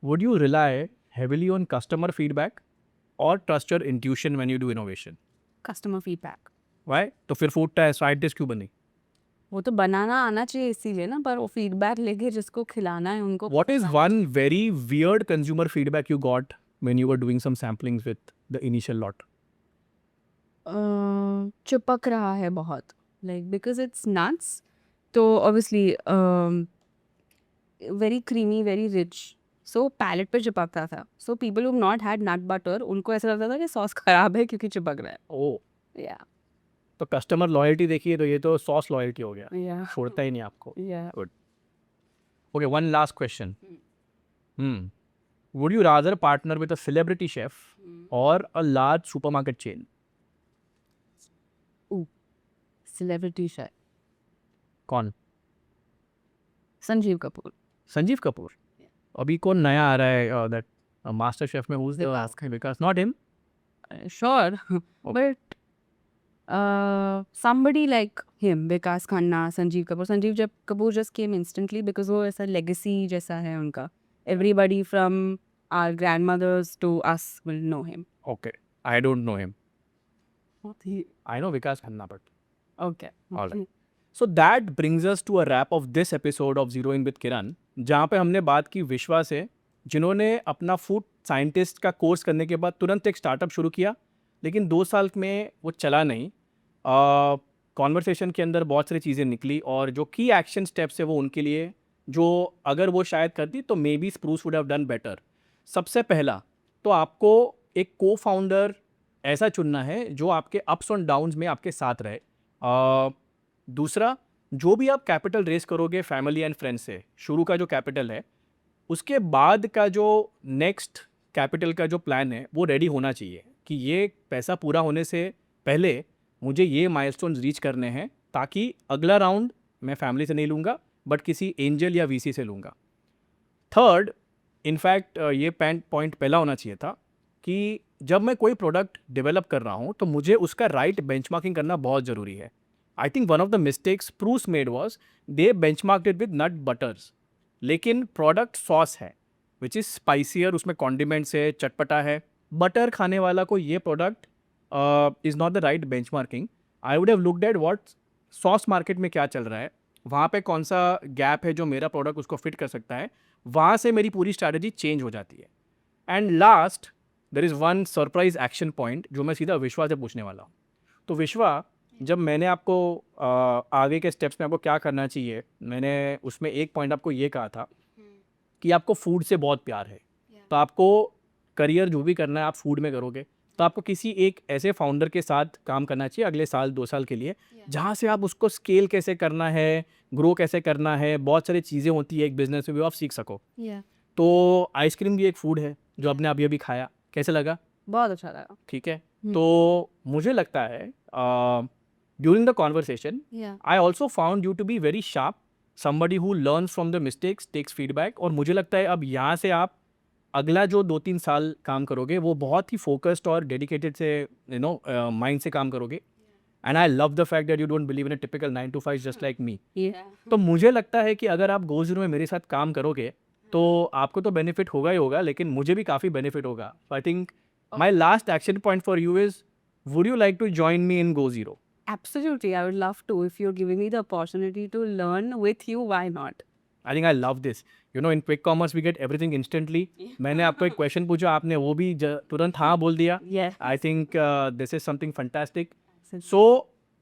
Would you rely heavily on customer feedback or trust your intuition when you do innovation? Customer feedback. Why? तो फिर food taste side dish क्यों बनी? वो तो बनाना आना चाहिए इसीलिए ना, पर वो फीडबैक लेके जिसको खिलाना है उनको. What is one very weird consumer feedback you got when you were doing some samplings with the initial lot? चिपक रहा है बहुत. like because it's nuts. So obviously, very creamy, very rich. So palate पे चिपकता था. So people who've not had nut butter, उनको ऐसा लगता था कि सॉस खराब है क्योंकि चिपक रहा है. ओ, Yeah, तो कस्टमर लॉयल्टी देखिए, तो ये तो सॉस लॉयल्टी हो गया, yeah, छोड़ता ही नहीं आपको. yeah. Good. Okay, one last question. Would you rather partner with a celebrity chef और a large supermarket chain? Ooh, celebrity chef. कौन? संजीव कपूर. संजीव कपूर. अभी कौन नया आ रहा है दैट मास्टर शेफ में? Who's the Vikas? Not him. Sure, but somebody like him, Vikas Khanna, Sanjeev Kapoor. Sanjeev Kapoor just came instantly because वो ऐसा legacy जैसा है उनका. Everybody from our grandmothers to us will know him. Okay, I don't know him. Not he. I know Vikas Khanna, but Okay. all right. So that brings us to a wrap of this episode of Zero In with Kiran, जहाँ पे हमने बात की विश्वा से, जिन्होंने अपना food scientist का कोर्स करने के बाद तुरंत एक स्टार्टअप शुरू किया, लेकिन 2 साल में वो चला नहीं. कॉन्वर्सेशन के अंदर बहुत सारी चीज़ें निकली और जो की एक्शन स्टेप्स है वो उनके लिए, जो अगर वो शायद करती तो may be spruce would have done better. सबसे पहला तो आपको एक को फाउंडर ऐसा चुनना है जो आपके अप्स और डाउन्स में आपके साथ रहे. दूसरा, जो भी आप कैपिटल रेस करोगे फैमिली एंड फ्रेंड्स से, शुरू का जो कैपिटल है, उसके बाद का जो नेक्स्ट कैपिटल का जो प्लान है वो रेडी होना चाहिए कि ये पैसा पूरा होने से पहले मुझे ये माइलस्टोन्स रीच करने हैं, ताकि अगला राउंड मैं फैमिली से नहीं लूँगा बट किसी एंजल या वीसी से लूँगा. थर्ड, इनफैक्ट ये पॉइंट पहला होना चाहिए था कि जब मैं कोई प्रोडक्ट डेवलप कर रहा हूँ तो मुझे उसका राइट बेंचमार्किंग करना बहुत ज़रूरी है. I think one of the mistakes Spruce made was they benchmarked it with nut butters, लेकिन प्रोडक्ट सॉस है विच इज़ स्पाइसियर, उसमें कॉन्डिमेंट्स है, चटपटा है. बटर खाने वाला को ये product is not the right benchmarking. I would have looked at what sauce market में क्या चल रहा है, वहाँ पे कौन सा गैप है जो मेरा प्रोडक्ट उसको फिट कर सकता है, वहाँ से मेरी पूरी स्ट्रैटेजी चेंज हो जाती है. And last, there is one surprise action point जो मैं सीधा विश्वा से पूछने वाला हूँ. तो विश्वा, जब मैंने आपको आगे के स्टेप्स में आपको क्या करना चाहिए, मैंने उसमें एक पॉइंट आपको ये कहा था कि आपको फूड से बहुत प्यार है, तो आपको करियर जो भी करना है आप फूड में करोगे, तो आपको किसी एक ऐसे फाउंडर के साथ काम करना चाहिए अगले साल 2 साल के लिए, जहाँ से आप उसको स्केल कैसे करना है, ग्रो कैसे करना है, बहुत सारी चीज़ें होती है एक बिजनेस में भी, आप सीख सको. Yeah. तो आइसक्रीम भी एक फूड है जो आपने अभी अभी खाया, कैसे लगा? बहुत अच्छा लगा. ठीक है. तो मुझे लगता है during the conversation Yeah. I also found you to be very sharp, somebody who learns from the mistakes, takes feedback. और मुझे लगता है अब यहाँ से आप अगला जो 2-3 साल काम करोगे वो बहुत ही फोकस्ड और डेडिकेटेड से माइंड से काम करोगे. And I love the fact that you don't believe in a typical 9 to 5 just like me. Yeah. तो मुझे लगता है कि अगर आप GoZero में मेरे साथ काम करोगे तो आपको तो बेनिफिट होगा ही होगा, लेकिन मुझे भी काफ़ी बेनिफिट होगा. I think my last action point for you is, would you like to join me in GoZero? Absolutely, I would love to. If you're giving me the opportunity to learn with you, why not? I think I love this. In quick commerce we get everything instantly. मैंने आपको एक question पूछा, आपने वो भी तुरंत हाँ बोल दिया. Yes. I think this is something fantastic. So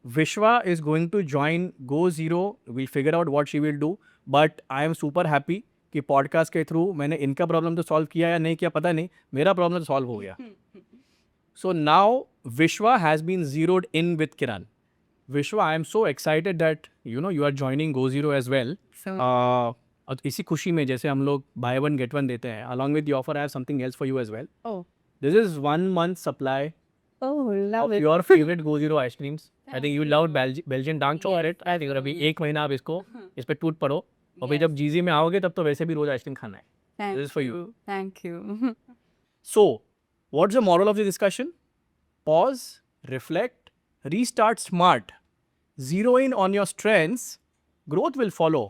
Vishwa is going to join GoZero. We'll figure out what she will do. But I am super happy कि पॉडकास्ट के थ्रू मैंने इनका प्रॉब्लम तो सॉल्व किया या नहीं किया पता नहीं, मेरा प्रॉब्लम तो सॉल्व हो गया. So now Vishwa has been zeroed in with Kiran. Vishwa, I am so excited that you are joining GoZero as well. So और इसी खुशी में जैसे हम लोग buy one get one देते हैं, along with the offer I have something else for you as well. oh This is 1 month supply love of it. your favorite GoZero ice creams. I think you loved Belgian Dang Chocolate. I think अभी 1 महीना आप इसको इस पे टूट पड़ो, और फिर जब जीजी में आओगे तब तो वैसे भी रोज आइसक्रीम खाना है. Thank This is for you. Thank you. So, what's the moral of the discussion? Pause, reflect, restart smart. Zero in on your strengths, growth will follow.